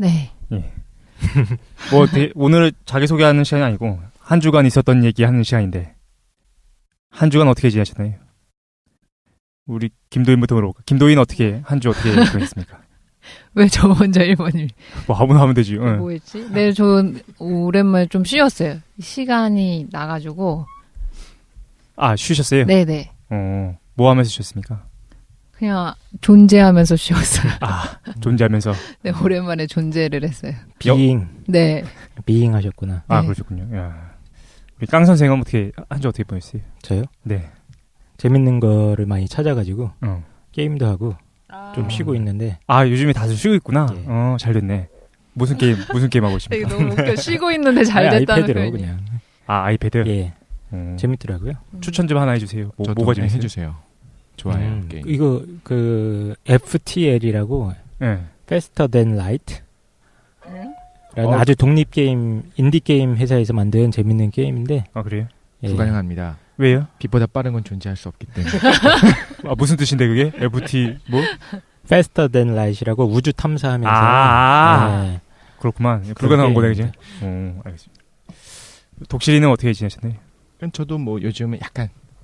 네. 예. 뭐 오늘 자기소개하는 시간이 아니고 한 주간 있었던 얘기하는 시간인데 한 주간 어떻게 지내셨나요? 우리 김도인부터 물어볼까? 김도인 어떻게 한 주 어떻게 보냈습니까? 왜 저 먼저 1번님? 뭐 아무나 하면 되지. 응. 뭐 했지? 네, 저 오랜만에 좀 쉬었어요. 시간이 나가지고. 아, 쉬셨어요? 네네. 뭐 하면서 쉬셨습니까? 그냥 존재하면서 쉬었어요. 아, 존재하면서. 네, 오랜만에 존재를 했어요. 비잉. 네. 비잉 하셨구나. 아, 네. 그러셨군요. 야. 우리 깡 선생은 어떻게 한 주 어떻게 보냈어요? 저요? 네. 재밌는 거를 많이 찾아가지고 게임도 하고 좀 쉬고 있는데. 아, 요즘에 다들 쉬고 있구나. 예. 잘 됐네. 무슨 게임 하고 있습니까? 이게 너무 웃겨. 쉬고 있는데 잘 아니, 됐다는 아이패드로 표현이. 그냥. 아, 아이패드? 예. 재밌더라고요. 추천 좀 하나 해주세요. 뭐가 재밌어요? 해주세요. 좋아요. 게임. 이거 FTL이라고 네. Faster Than Light 라는 어. 아주 독립 게임, 인디 게임 회사에서 만든 재밌는 게임인데. 아, 그래요? 예. 불가능합니다. 왜요? 빛보다 빠른 건 존재할 수 없기 때문에. 아, 무슨 뜻인데 그게? FT 뭐? Faster Than Light이라고 우주 탐사하면서. 네. 그렇구만. 불가능한 거네, 그지? 알겠습니다. 독실이는 어떻게 지내셨나요? 저도 뭐 요즘은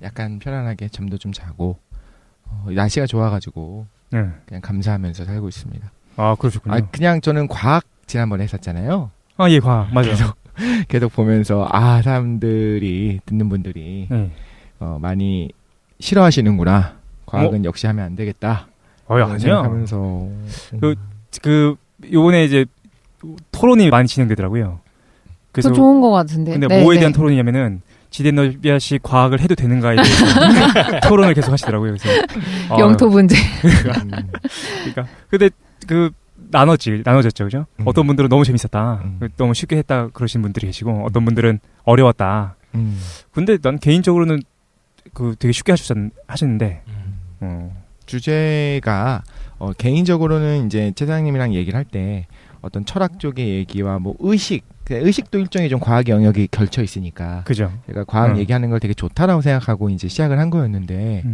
약간 편안하게 잠도 좀 자고 날씨가 좋아가지고 네. 그냥 감사하면서 살고 있습니다. 아, 그러셨군요. 그냥 저는 과학 지난번에 했었잖아요. 아, 예, 과학. 맞아요. 계속 보면서 사람들이 듣는 분들이 네. 많이 싫어하시는구나. 과학은 역시 하면 안 되겠다. 아니야. 생각하면서 요번에 이제 토론이 많이 진행되더라고요. 그래서 그 좋은 것 같은데. 근데 네, 뭐에 네. 대한 토론이냐면은 지데너비아식 과학을 해도 되는가에 대해서 토론을 계속 하시더라고요. 그래서 영토 분쟁. 그러니까 근데 나눠졌죠, 그죠? 어떤 분들은 너무 재밌었다, 너무 쉽게 했다 그러신 분들이 계시고 어떤 분들은 어려웠다. 근데 난 개인적으로는 되게 쉽게 하시는데 주제가 개인적으로는 이제 최사장님이랑 얘기를 할 때 어떤 철학 쪽의 얘기와 뭐 의식도 일종의 좀 과학 영역이 걸쳐 있으니까. 그죠. 제가 과학 얘기하는 걸 되게 좋다라고 생각하고 이제 시작을 한 거였는데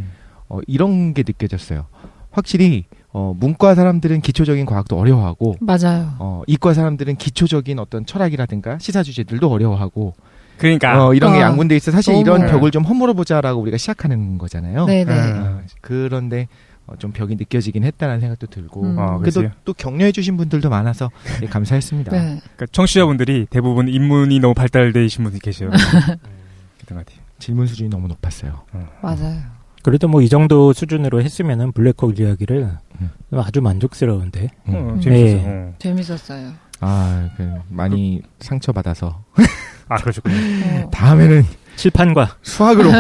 이런 게 느껴졌어요. 확실히 문과 사람들은 기초적인 과학도 어려워하고, 맞아요. 이과 사람들은 기초적인 어떤 철학이라든가 시사 주제들도 어려워하고. 그러니까 이런 게 양분돼 있어. 사실 이런 너무. 벽을 좀 허물어 보자라고 우리가 시작하는 거잖아요. 네네. 그런데 좀 벽이 느껴지긴 했다는 생각도 들고. 그래도 그랬어요? 또 격려해주신 분들도 많아서 되게 감사했습니다. 네. 그러니까 청취자분들이 대부분 인문이 너무 발달되신 분이 계셔요. 그랬던 것 같아요. 질문 수준이 너무 높았어요. 맞아요. 그래도 뭐 이 정도 수준으로 했으면은 블랙홀 이야기를 아주 만족스러운데. 재밌었어요. 재밌었어요. 많이 상처받아서. 아, 그러셨군요. 다음에는 칠판과 수학으로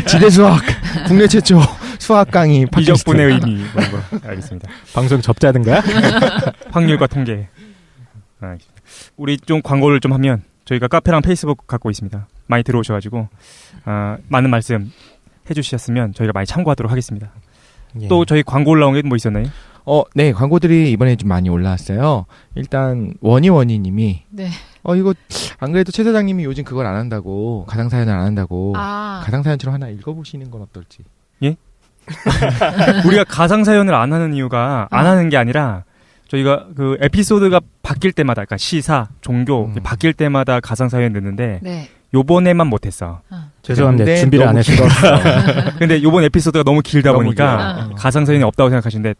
지대 수학 국내 최초 수학 강의 이적분의 의미 이런 거. 알겠습니다. 방송 접자는 거야? 확률과 통계. 알겠습니다. 우리 좀 광고를 좀 하면 저희가 카페랑 페이스북 갖고 있습니다. 많이 들어오셔가지고 많은 말씀 해주셨으면 저희가 많이 참고하도록 하겠습니다. 예. 또 저희 광고 올라온 게 뭐 있었나요? 네, 광고들이 이번에 좀 많이 올라왔어요. 일단 원희원희님이 네. 이거 안 그래도 최 사장님이 요즘 그걸 안 한다고, 가상사연을 안 한다고 가상사연처럼 하나 읽어보시는 건 어떨지. 예? 우리가 가상사연을 안 하는 이유가 안 하는 게 아니라 저희가 그 에피소드가 바뀔 때마다, 그러니까 시사, 종교 바뀔 때마다 가상사연 넣는데 네. 요번에만 못했어. 죄송합니다. 근데 준비를 안 너무 했어요. 근데 요번 에피소드가 너무 길다 너무 보니까 가상사연이 없다고 생각하시는데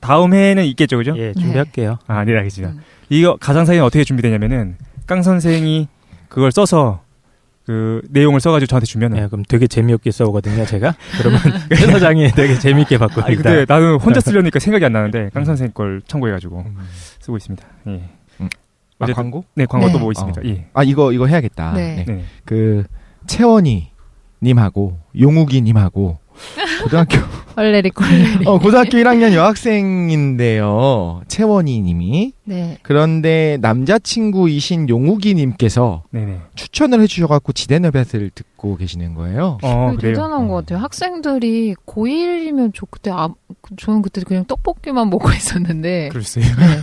다음 해에는 있겠죠, 그죠? 예, 준비할게요. 네, 알겠습니다. 이거 가상사연이 어떻게 준비되냐면은 깡 선생이 그걸 써서 그 내용을 써가지고 저한테 주면은 예, 그럼 되게 재미없게 써오거든요, 제가. 그러면 회사장이 되게 재미있게 받고 있다. 근데 나는 혼자 쓰려니까 생각이 안 나는데 깡 선생 걸 참고해가지고 쓰고 있습니다. 예. 광고? 네, 광고 네. 또 뭐 있습니까? 예. 이거 해야겠다. 네. 네. 그 채원이 님하고 용욱이 님하고 고등학교 헐레리 꼴레리. 고등학교 1학년 여학생인데요. 채원이 님이. 네. 그런데 남자친구이신 용욱이 님께서 네네. 추천을 해주셔갖고 지대너벳을 듣고 계시는 거예요. 그래요. 대단한 것 같아요. 학생들이 고1이면 저는 그때 그냥 떡볶이만 먹고 있었는데 그랬어요. 네.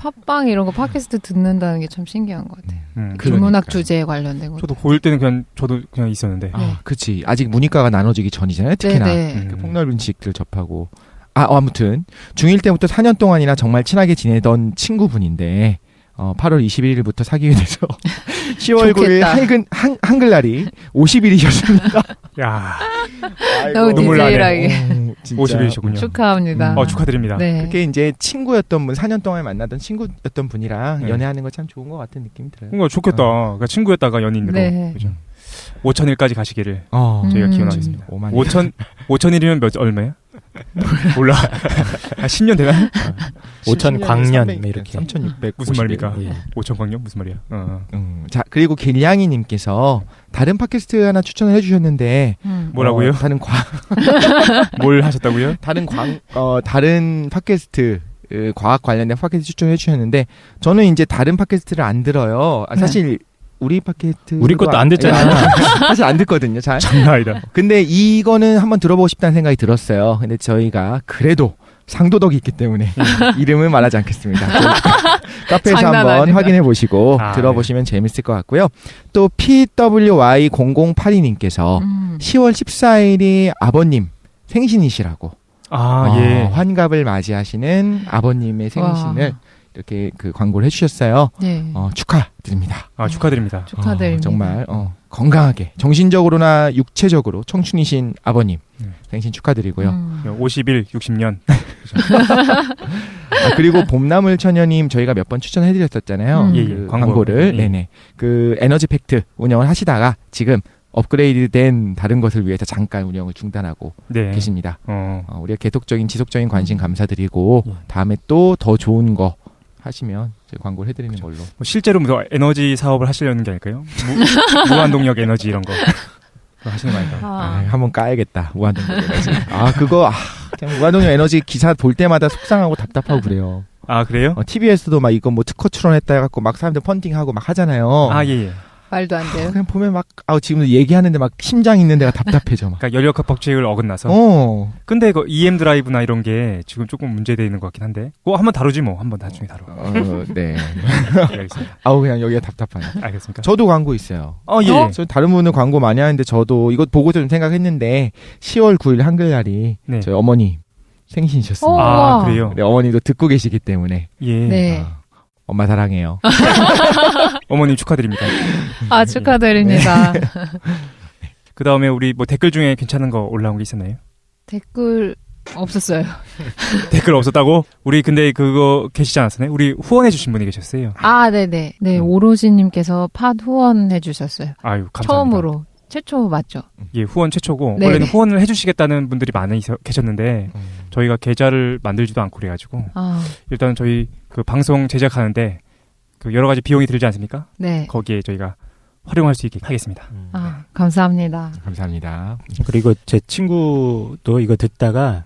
팟빵 이런 거 팟캐스트 듣는다는 게 참 신기한 것 같아요. 인문학 주제에 관련된 거. 저도 고1 때는 저도 그냥 있었는데. 그치. 아직 문이과가 나눠지기 전이잖아요. 특히나. 네네. 그 폭넓은 지식들 접하고. 아무튼 중1 때부터 4년 동안이나 정말 친하게 지내던 친구분인데 8월 21일부터 사귀게 돼서 10월 9일 한글날이 50일이셨습니다. 야, 너무 눈물 나네. 디테일하게 50일이셨군요. 축하합니다. 축하드립니다. 네. 그게 이제 친구였던 분, 4년 동안 만나던 친구였던 분이랑 네. 연애하는 거 참 좋은 것 같은 느낌이 들어요. 뭔가 좋겠다. 그러니까 친구였다가 연인으로. 네. 그죠? 5,000일까지 가시기를 저희가 기원하겠습니다. 5,000일이면 얼마야? 몰라. 10년 되나? 5천 광년 이렇게 3,600 무슨 말입니까? 예. 5천 광년 무슨 말이야? 자, 그리고 길냥이님께서 다른 팟캐스트 하나 추천을 해주셨는데 뭐라고요? 뭘 하셨다고요? 다른 팟캐스트 과학 관련된 팟캐스트 추천해 주셨는데 저는 이제 다른 팟캐스트를 안 들어요. 사실 우리 팟캐스트 우리 것도 안 듣잖아. 사실 안 듣거든요. 잘. 장난 아니다. 근데 이거는 한번 들어보고 싶다는 생각이 들었어요. 근데 저희가 그래도 상도덕이 있기 때문에 이름을 말하지 않겠습니다. 카페에서 한번 아니다. 확인해 보시고 아, 들어보시면 재밌을 것 같고요. 또 PWY0082님께서 10월 14일이 아버님 생신이시라고 예. 환갑을 맞이하시는 아버님의 생신을 이렇게 그 광고를 해주셨어요. 네. 축하드립니다. 축하드립니다. 축하드립니다. 정말 건강하게 정신적으로나 육체적으로 청춘이신 아버님 생신 축하드리고요. 50일, 60년. 그리고 봄나물 처녀님 저희가 몇 번 추천해드렸었잖아요. 그 광고를. 네네. 그 에너지 팩트 운영을 하시다가 지금 업그레이드된 다른 것을 위해서 잠깐 운영을 중단하고 계십니다. 우리가 계속적인 지속적인 관심 감사드리고 다음에 또 더 좋은 거 하시면 광고를 해드리는 걸로. 실제로 무슨 에너지 사업을 하시려는 게 아닐까요? 무한동력 에너지 이런 거 하시는 거 아닐까요? 한번 까야겠다. 무한동력 에너지. 그거 그냥 무한동력 에너지 기사 볼 때마다 속상하고 답답하고 그래요. 그래요? TBS도 막 이거 뭐 특허 출원했다 해갖고 막 사람들 펀딩하고 막 하잖아요. 예. 말도 안 돼요. 그냥 보면 막 지금 얘기하는데 막 심장 있는 데가 답답해져. 막. 그러니까 연력학 법칙을 어긋나서. 근데 그 EM 드라이브나 이런 게 지금 조금 문제되어 있는 것 같긴 한데. 그거 한번 다루지 뭐. 한번 나중에 다뤄. 네. 알겠습니다. 그냥 여기가 답답하네. 알겠습니까? 저도 광고 있어요. 예. 저 다른 분은 광고 많이 하는데 저도 이거 보고서 좀 생각했는데 10월 9일 한글날이 저희 어머니 생신이셨습니다. 그래요? 네, 어머니도 듣고 계시기 때문에. 예. 네. 엄마 사랑해요. 어머님 축하드립니다. 축하드립니다. 그 다음에 우리 뭐 댓글 중에 괜찮은 거 올라온 게 있었나요? 댓글 없었어요. 댓글 없었다고? 우리 근데 그거 계시지 않았었나요? 우리 후원해주신 분이 계셨어요. 네네. 네, 오로지님께서 팟 후원해주셨어요. 아유, 감사합니다. 처음으로. 최초 맞죠? 예, 후원 최초고 네네. 원래는 후원을 해주시겠다는 분들이 많이 계셨는데 저희가 계좌를 만들지도 않고 그래가지고 일단 저희 그 방송 제작하는데 그 여러 가지 비용이 들지 않습니까? 네. 거기에 저희가 활용할 수 있게 하겠습니다. 감사합니다. 감사합니다. 그리고 제 친구도 이거 듣다가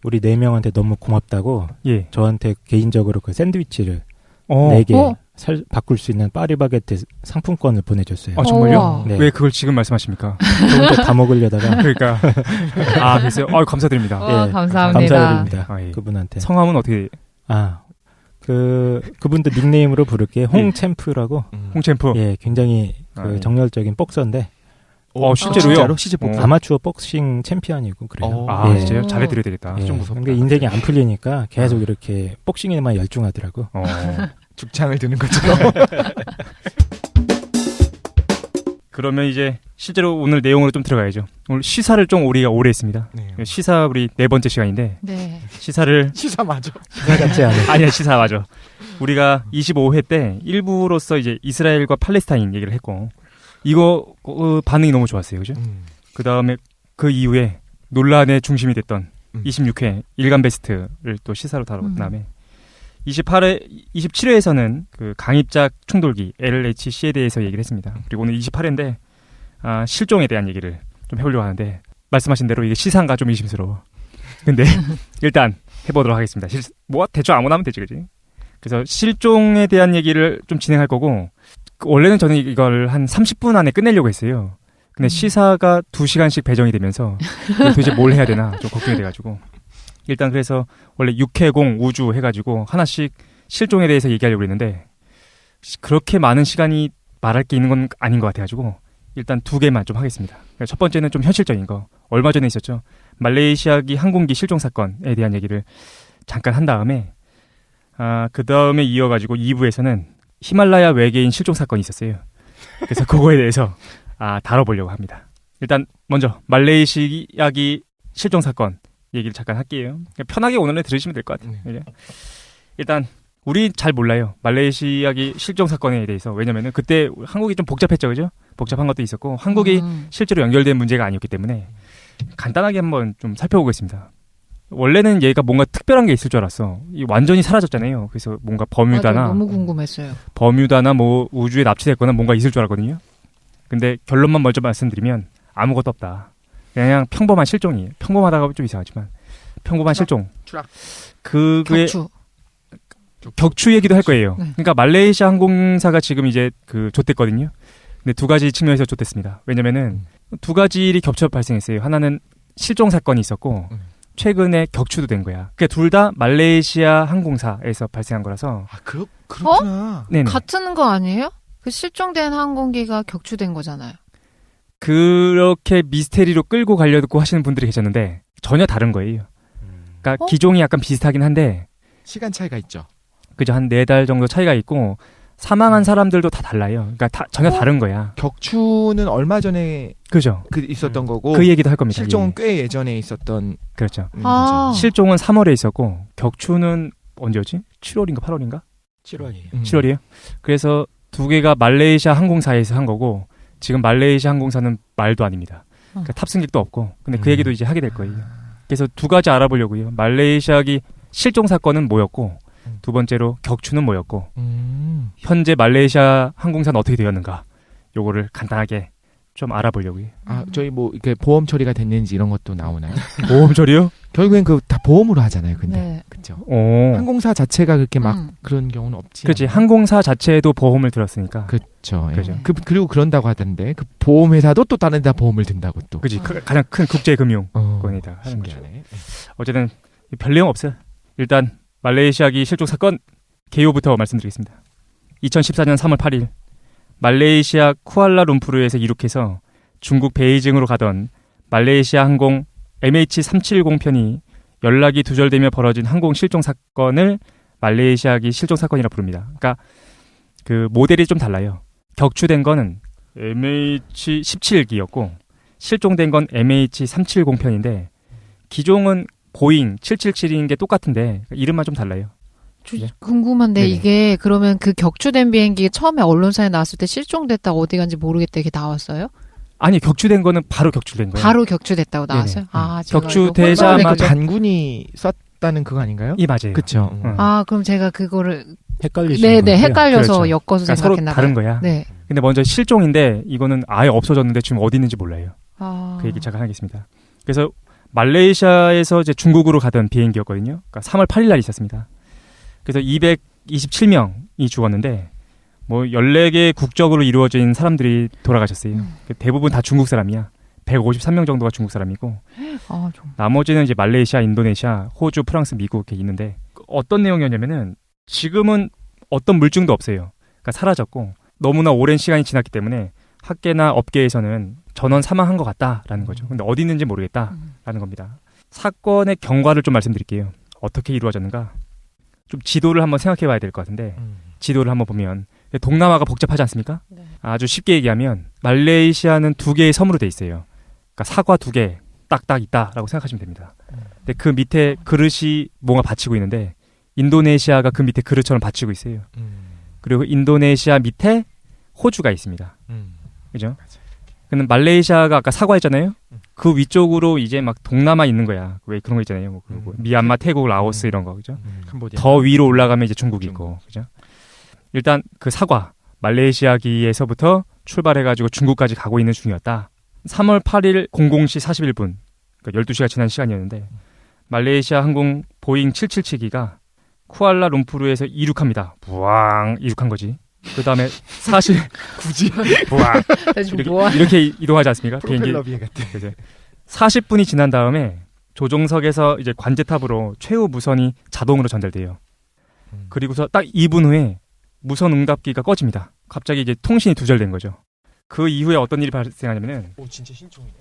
우리 4명한테 너무 고맙다고 저한테 개인적으로 그 샌드위치를 4개 바꿀 수 있는 파리바게트 상품권을 보내줬어요. 정말요? 네. 왜 그걸 지금 말씀하십니까? 저 혼자 다 먹으려다가. 그러니까. 그래서 감사드립니다. 감사합니다. 감사드립니다. 예. 그분한테. 성함은 어떻게? 그분도 닉네임으로 부를게요. 홍챔프라고. 홍챔프. 예, 굉장히 정열적인 복서인데. 실제로요? 아마추어 복싱 챔피언이고 그래요. 진짜요? 잘해드려야 되겠다. 좀 무섭다. 근데 인생이 안 풀리니까 계속 이렇게 복싱에만 열중하더라고. 죽창을 드는 것처럼. 그러면 이제 실제로 오늘 내용으로 좀 들어가야죠. 오늘 시사를 좀 우리가 오래 했습니다. 시사 우리 4번째 시간인데 시사를 시사 맞아. 시사 같지 않아. 아니야, 시사 맞아. 우리가 25회 때 일부로서 이제 이스라엘과 팔레스타인 얘기를 했고 이거 반응이 너무 좋았어요. 그죠? 그 다음에 그 이후에 논란의 중심이 됐던 26회 일간 베스트를 또 시사로 다룬 다음에 27회에서는 그 강입작 충돌기 LHC에 대해서 얘기를 했습니다. 그리고 오늘 28회인데 실종에 대한 얘기를 좀 해보려고 하는데 말씀하신 대로 이게 시사인가 좀 의심스러워. 근데 일단 해보도록 하겠습니다. 대충 아무나 하면 되지, 그지? 그래서 실종에 대한 얘기를 좀 진행할 거고 원래는 저는 이걸 한 30분 안에 끝내려고 했어요. 근데 시사가 2시간씩 배정이 되면서 도대체 뭘 해야 되나 좀 걱정이 돼가지고 일단 그래서 원래 육해공 우주 해가지고 하나씩 실종에 대해서 얘기하려고 했는데 그렇게 많은 시간이 말할 게 있는 건 아닌 것 같아가지고 일단 2개만 좀 하겠습니다. 첫 번째는 좀 현실적인 거. 얼마 전에 있었죠. 말레이시아기 항공기 실종 사건에 대한 얘기를 잠깐 한 다음에 그 다음에 이어가지고 2부에서는 히말라야 외계인 실종 사건이 있었어요. 그래서 그거에 대해서 다뤄보려고 합니다. 일단 먼저 말레이시아기 실종 사건 얘기를 잠깐 할게요. 편하게 오늘은 들으시면 될 것 같아요. 일단 우리 잘 몰라요. 말레이시아기 실종 사건에 대해서. 왜냐면은 그때 한국이 좀 복잡했죠, 그죠? 복잡한 것도 있었고 한국이 실제로 연결된 문제가 아니었기 때문에 간단하게 한번 좀 살펴보겠습니다. 원래는 얘가 뭔가 특별한 게 있을 줄 알았어. 완전히 사라졌잖아요. 그래서 뭔가 버뮤다나 맞아, 너무 궁금했어요. 버뮤다나 뭐 우주에 납치됐거나 뭔가 있을 줄 알았거든요. 근데 결론만 먼저 말씀드리면 아무것도 없다. 그냥 평범한 실종이에요. 평범하다가 좀 이상하지만 평범한 실종. 그게 격추 얘기도 할 거예요. 네. 그러니까 말레이시아 항공사가 지금 이제 좆됐거든요. 근데 두 가지 측면에서 좆됐습니다. 왜냐면은 두 가지 일이 겹쳐 발생했어요. 하나는 실종 사건이 있었고 최근에 격추도 된 거야. 그러니까 둘 다 말레이시아 항공사에서 발생한 거라서. 그렇구나. 네네. 같은 거 아니에요? 그 실종된 항공기가 격추된 거잖아요. 그렇게 미스테리로 끌고 가려고 하시는 분들이 계셨는데 전혀 다른 거예요. 그러니까 기종이 약간 비슷하긴 한데 시간 차이가 있죠. 그죠. 한 4달 정도 차이가 있고 사망한 사람들도 다 달라요. 그러니까 전혀 다른 거야. 격추는 얼마 전에 그죠. 있었던 거고 그 얘기도 할 겁니다. 실종은 꽤 예전에 있었던. 그렇죠. 실종은 3월에 있었고 격추는 언제였지? 7월인가 8월인가? 7월이에요. 7월이에요. 그래서 두 개가 말레이시아 항공사에서 한 거고 지금 말레이시아 항공사는 말도 아닙니다. 그러니까 탑승객도 없고. 근데 그 얘기도 이제 하게 될 거예요. 그래서 두 가지 알아보려고요. 말레이시아기 실종 사건은 뭐였고 두 번째로 격추는 뭐였고 현재 말레이시아 항공사는 어떻게 되었는가 요거를 간단하게 좀 알아보려고요. 저희 뭐 이렇게 보험 처리가 됐는지 이런 것도 나오나요? 보험 처리요? 결국엔 다 보험으로 하잖아요. 근데 네. 그렇죠. 오. 항공사 자체가 그렇게 막 그런 경우는 없지. 그렇지. 항공사 자체에도 보험을 들었으니까. 그렇죠. 그죠. 그리고 그런다고 하던데 그 보험 회사도 또 다른 데 보험을 든다고 또. 그렇지. 가장 큰 국제 금융권이다 하는 거죠. 어쨌든 별 내용 없어요. 일단 말레이시아기 실종 사건 개요부터 말씀드리겠습니다. 2014년 3월 8일 말레이시아 쿠알라룸푸르에서 이륙해서 중국 베이징으로 가던 말레이시아 항공 MH370 편이 연락이 두절되며 벌어진 항공 실종 사건을 말레이시아기 실종 사건이라 부릅니다. 그러니까 그 모델이 좀 달라요. 격추된 거는 MH17기였고 실종된 건 MH370 편인데 기종은 보잉 777인 게 똑같은데 이름만 좀 달라요. 궁금한데 네네. 이게 그러면 그 격추된 비행기 처음에 언론사에 나왔을 때 실종됐다 어디 간지 모르겠다 이게 나왔어요? 아니 격추된 거는 바로 격추된 거예요. 바로 격추됐다고 나왔어요? 격추되자마자 단군이 쐈다는 그거 아닌가요? 이 맞아요. 그렇죠. 그럼 제가 그거를 헷갈리시는 네네 헷갈려서 그렇죠. 엮어서 그러니까 서로 생각했나 봐요. 다른 거야. 네. 근데 먼저 실종인데 이거는 아예 없어졌는데 지금 어디 있는지 몰라요. 그 얘기 잠깐 하겠습니다. 그래서 말레이시아에서 이제 중국으로 가던 비행기였거든요. 그러니까 3월 8일 날 있었습니다. 그래서 227명이 죽었는데 뭐 14개 국적으로 이루어진 사람들이 돌아가셨어요. 대부분 다 중국 사람이야. 153명 정도가 중국 사람이고 나머지는 이제 말레이시아, 인도네시아, 호주, 프랑스, 미국 이렇게 있는데 어떤 내용이었냐면은 지금은 어떤 물증도 없어요. 그러니까 사라졌고 너무나 오랜 시간이 지났기 때문에 학계나 업계에서는 전원 사망한 것 같다라는 거죠. 근데 어디 있는지 모르겠다라는 겁니다. 사건의 경과를 좀 말씀드릴게요. 어떻게 이루어졌는가? 좀 지도를 한번 생각해 봐야 될 것 같은데 지도를 한번 보면 동남아가 복잡하지 않습니까? 네. 아주 쉽게 얘기하면 말레이시아는 2개의 섬으로 돼 있어요. 그러니까 사과 2개 딱딱 있다라고 생각하시면 됩니다. 근데 그 밑에 그릇이 뭔가 받치고 있는데 인도네시아가 그 밑에 그릇처럼 받치고 있어요. 그리고 인도네시아 밑에 호주가 있습니다. 그죠? 근데 말레이시아가 아까 사과했잖아요. 그 위쪽으로 이제 막 동남아 있는 거야. 왜 그런 거 있잖아요. 뭐 그리고 미얀마, 태국, 라오스 이런 거 그죠? 더 위로 올라가면 이제 중국이 있고 그죠? 일단 그 사과 말레이시아기에서부터 출발해가지고 중국까지 가고 있는 중이었다. 3월 8일 00시 41분, 그러니까 12시가 지난 시간이었는데 말레이시아 항공 보잉 777기가 쿠알라룸푸르에서 이륙합니다. 부앙 이륙한 거지. 그 다음에 사실 굳이 부앙 이렇게 이동하지 않습니까? 프로펠러 비행 같은. 40분이 지난 다음에 조종석에서 이제 관제탑으로 최후 무선이 자동으로 전달돼요. 그리고서 딱 2분 후에 무선 응답기가 꺼집니다. 갑자기 이제 통신이 두절된 거죠. 그 이후에 어떤 일이 발생하냐면은 진짜 신청이네.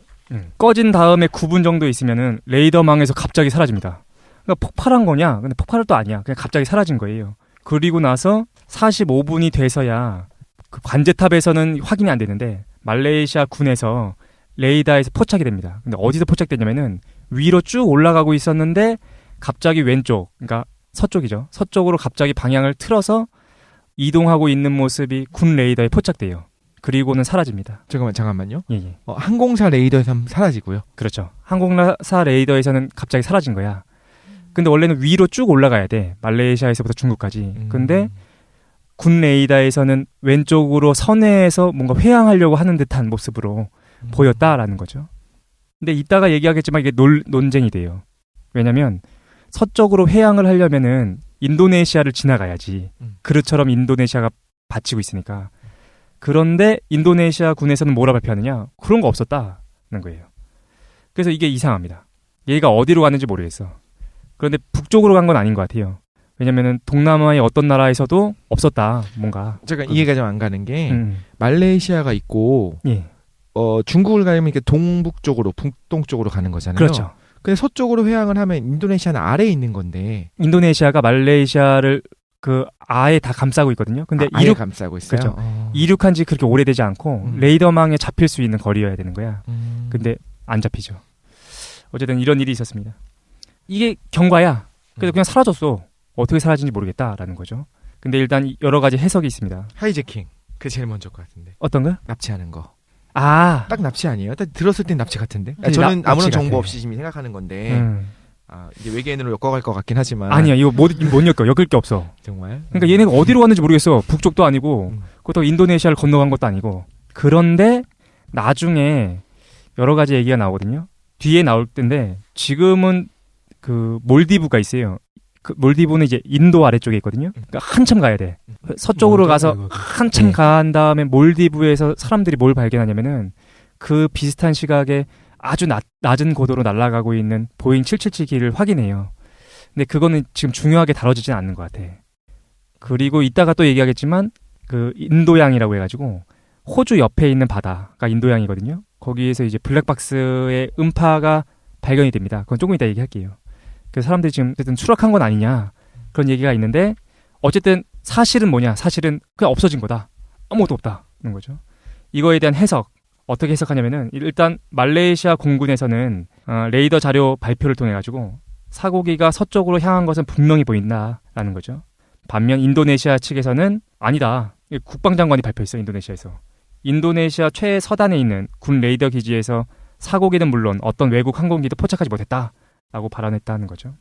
꺼진 다음에 9분 정도 있으면은 레이더망에서 갑자기 사라집니다. 그러니까 폭발한 거냐? 근데 폭발은 또 아니야. 그냥 갑자기 사라진 거예요. 그리고 나서 45분이 돼서야 그 관제탑에서는 확인이 안 되는데 말레이시아 군에서 레이더에서 포착이 됩니다. 근데 어디서 포착되냐면은 위로 쭉 올라가고 있었는데 갑자기 왼쪽, 그러니까 서쪽이죠. 서쪽으로 갑자기 방향을 틀어서 이동하고 있는 모습이 군 레이더에 포착돼요. 그리고는 사라집니다. 잠깐만요. 예. 항공사 레이더에서는 사라지고요. 그렇죠. 항공사 레이더에서는 갑자기 사라진 거야. 근데 원래는 위로 쭉 올라가야 돼. 말레이시아에서부터 중국까지. 근데 군 레이더에서는 왼쪽으로 선회해서 뭔가 회항하려고 하는 듯한 모습으로 보였다라는 거죠. 근데 이따가 얘기하겠지만 이게 논쟁이 돼요. 왜냐면 서쪽으로 회항을 하려면은 인도네시아를 지나가야지. 그릇처럼 인도네시아가 받치고 있으니까. 그런데 인도네시아 군에서는 뭐라 발표하느냐? 그런 거 없었다는 거예요. 그래서 이게 이상합니다. 얘가 어디로 갔는지 모르겠어. 그런데 북쪽으로 간 건 아닌 것 같아요. 왜냐면은 동남아의 어떤 나라에서도 없었다. 뭔가. 제가 이해가 좀 안 가는 게 말레이시아가 있고 예. 중국을 가려면 이렇게 동북 쪽으로 북동쪽으로 가는 거잖아요. 그렇죠. 근데 서쪽으로 회항을 하면 인도네시아는 아래에 있는 건데 인도네시아가 말레이시아를 그 아예 다 감싸고 있거든요. 근데 아예 감싸고 있어요. 그렇죠. 이륙한 지 그렇게 오래되지 않고 레이더망에 잡힐 수 있는 거리여야 되는 거야. 근데 안 잡히죠. 어쨌든 이런 일이 있었습니다. 이게 경과야. 그래서 그냥 사라졌어. 어떻게 사라진지 모르겠다라는 거죠. 근데 일단 여러 가지 해석이 있습니다. 하이제킹. 그게 제일 먼저 것 같은데. 어떤 거? 납치하는 거. 딱 납치 아니에요? 딱 들었을 땐 납치 같은데. 저는 아무런 정보 없이 지금 생각하는 건데. 이제 외계인으로 엮어갈 것 같긴 하지만. 아니야, 이거 못 엮을 게 없어. 정말? 그러니까 얘네가 어디로 갔는지 모르겠어. 북쪽도 아니고, 그것도 인도네시아를 건너간 것도 아니고. 그런데 나중에 여러 가지 얘기가 나오거든요. 뒤에 나올 텐데 지금은 그 몰디브가 있어요. 그 몰디브는 이제 인도 아래쪽에 있거든요. 그러니까 한참 가야 돼. 서쪽으로 가서 한참 간 다음에 몰디브에서 사람들이 뭘 발견하냐면은 그 비슷한 시각에 아주 낮은 고도로 날아가고 있는 보잉 777기를 확인해요. 근데 그거는 지금 중요하게 다뤄지진 않는 것 같아. 그리고 이따가 또 얘기하겠지만 그 인도양이라고 해가지고 호주 옆에 있는 바다가 인도양이거든요. 거기에서 이제 블랙박스의 음파가 발견이 됩니다. 그건 조금 이따 얘기할게요. 그래서 사람들이 지금 어쨌든 추락한 건 아니냐 그런 얘기가 있는데 어쨌든 사실은 뭐냐? 사실은 그냥 없어진 거다. 아무것도 없다는 거죠. 이거에 대한 해석 어떻게 해석하냐면은 일단 말레이시아 공군에서는 레이더 자료 발표를 통해 가지고 사고기가 서쪽으로 향한 것은 분명히 보인다라는 거죠. 반면 인도네시아 측에서는 아니다. 국방장관이 발표했어. 인도네시아에서. 인도네시아 최서단에 있는 군 레이더 기지에서 사고기는 물론 어떤 외국 항공기도 포착하지 못했다라고 발언했다는 거죠.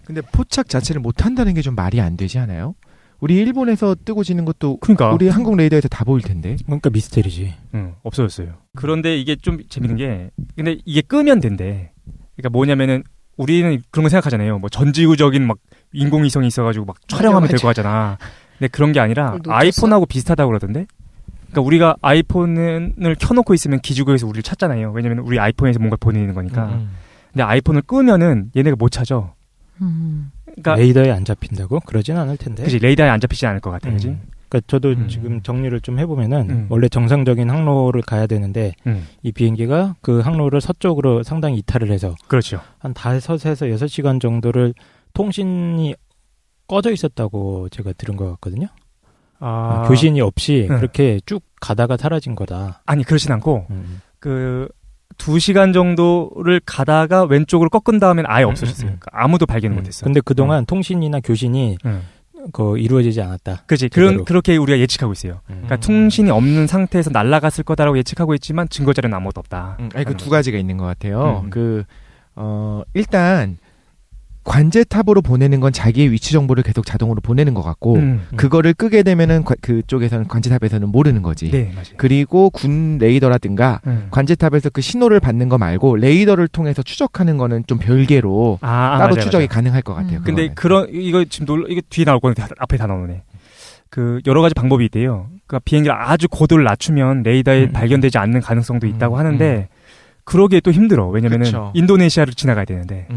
근데 포착 자체를 못한다는 게 좀 말이 안 되지 않아요? 우리 일본에서 뜨고 지는 것도 그러니까. 우리 한국 레이더에서 다 보일 텐데. 그러니까 미스테리지. 없어졌어요. 그런데 이게 좀 재밌는 게 근데 이게 끄면 된대. 그러니까 뭐냐면은 우리는 그런 거 생각하잖아요. 뭐 전지구적인 막 인공위성이 있어가지고 막 촬영하면 될 거 같잖아. 근데 그런 게 아니라 아이폰하고 비슷하다고 그러던데. 그러니까 우리가 아이폰을 켜놓고 있으면 기지국에서 우리를 찾잖아요. 왜냐면 우리 아이폰에서 뭔가 보내는 거니까. 근데 아이폰을 끄면은 얘네가 못 찾아. 그러니까 레이더에 안 잡힌다고? 그러진 않을 텐데. 그치, 레이더에 안 잡히지 않을 것 같아, 그지? 그러니까 저도 지금 정리를 좀 해보면은 원래 정상적인 항로를 가야 되는데 이 비행기가 그 항로를 서쪽으로 상당히 이탈을 해서 그렇죠. 한 5에서 6시간 정도를 통신이 꺼져 있었다고 제가 들은 것 같거든요. 교신이 없이 그렇게 쭉 가다가 사라진 거다. 아니, 그렇진 않고 그 2시간 정도를 가다가 왼쪽으로 꺾은 다음엔 아예 없어졌어요. 그러니까 아무도 발견을 못했어. 근데 그동안 통신이나 교신이 이루어지지 않았다. 그렇지. 그렇게 우리가 예측하고 있어요. 그러니까 통신이 없는 상태에서 날아갔을 거다라고 예측하고 있지만 증거 자료는 아무것도 없다. 그 두 가지가 있는 것 같아요. 일단 관제탑으로 보내는 건 자기의 위치 정보를 계속 자동으로 보내는 것 같고 그거를 끄게 되면은 그쪽에서는 관제탑에서는 모르는 거지. 네, 맞아요. 그리고 군 레이더라든가 관제탑에서 그 신호를 받는 거 말고 레이더를 통해서 추적하는 거는 좀 별개로 따로 맞아요, 추적이 맞아요. 가능할 것 같아요. 근데 이거 지금 이게 뒤에 나올 건데 앞에 다 나오네. 그 여러 가지 방법이 있대요. 그러니까 비행기를 아주 고도를 낮추면 레이더에 발견되지 않는 가능성도 있다고 하는데 그러기에 또 힘들어. 왜냐면은 그쵸. 인도네시아를 지나가야 되는데.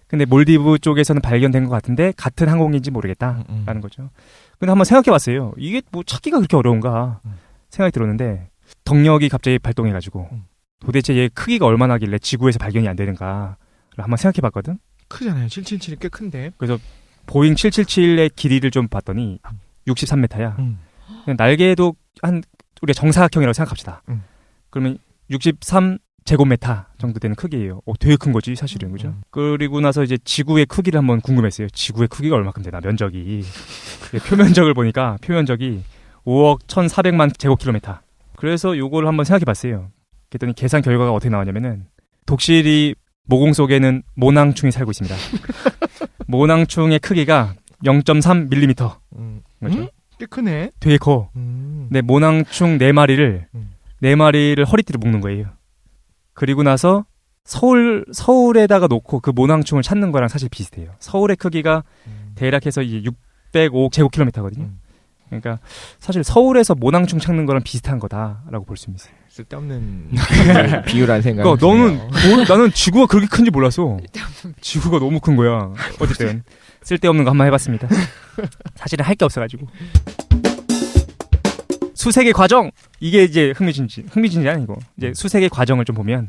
근데 몰디브 쪽에서는 발견된 것 같은데 같은 항공기인지 모르겠다라는 거죠. 근데 한번 생각해봤어요. 이게 뭐 찾기가 그렇게 어려운가 생각이 들었는데 덕력이 갑자기 발동해가지고 도대체 얘 크기가 얼마나 하길래 지구에서 발견이 안 되는가를 한번 생각해 봤거든. 크잖아요. 777이 꽤 큰데. 그래서 보잉 777의 길이를 좀 봤더니 63m야. 날개도 한 우리가 정사각형이라고 생각합시다. 그러면 63제곱미터 정도 되는 크기예요. 되게 큰 거지 사실은. 그죠? 그리고 나서 이제 지구의 크기를 한번 궁금했어요. 지구의 크기가 얼마큼 되나 면적이. 표면적을 보니까 표면적이 5억 1,400만 제곱킬로미터. 그래서 요거를 한번 생각해 봤어요. 그랬더니 계산 결과가 어떻게 나왔냐면은 독실이 모공 속에는 모낭충이 살고 있습니다. 모낭충의 크기가 0.3mm. 그렇죠? 꽤 크네. 되게 커. 네, 모낭충 4마리를 허리띠로 묶는 거예요. 그리고 나서 서울에다가 놓고 그 모낭충을 찾는 거랑 사실 비슷해요. 서울의 크기가 대략해서 이제 605 제곱킬로미터거든요. 그러니까 사실 서울에서 모낭충 찾는 거랑 비슷한 거다라고 볼 수 있어요. 쓸데없는 비유라는 생각이. 그러니까 나는 지구가 그렇게 큰지 몰랐어. 지구가 너무 큰 거야. 어쨌든 쓸데없는 거 한번 해봤습니다. 사실은 할 게 없어가지고. 수색의 과정, 이게 이제 흥미진진이 아니고 이제 수색의 과정을 좀 보면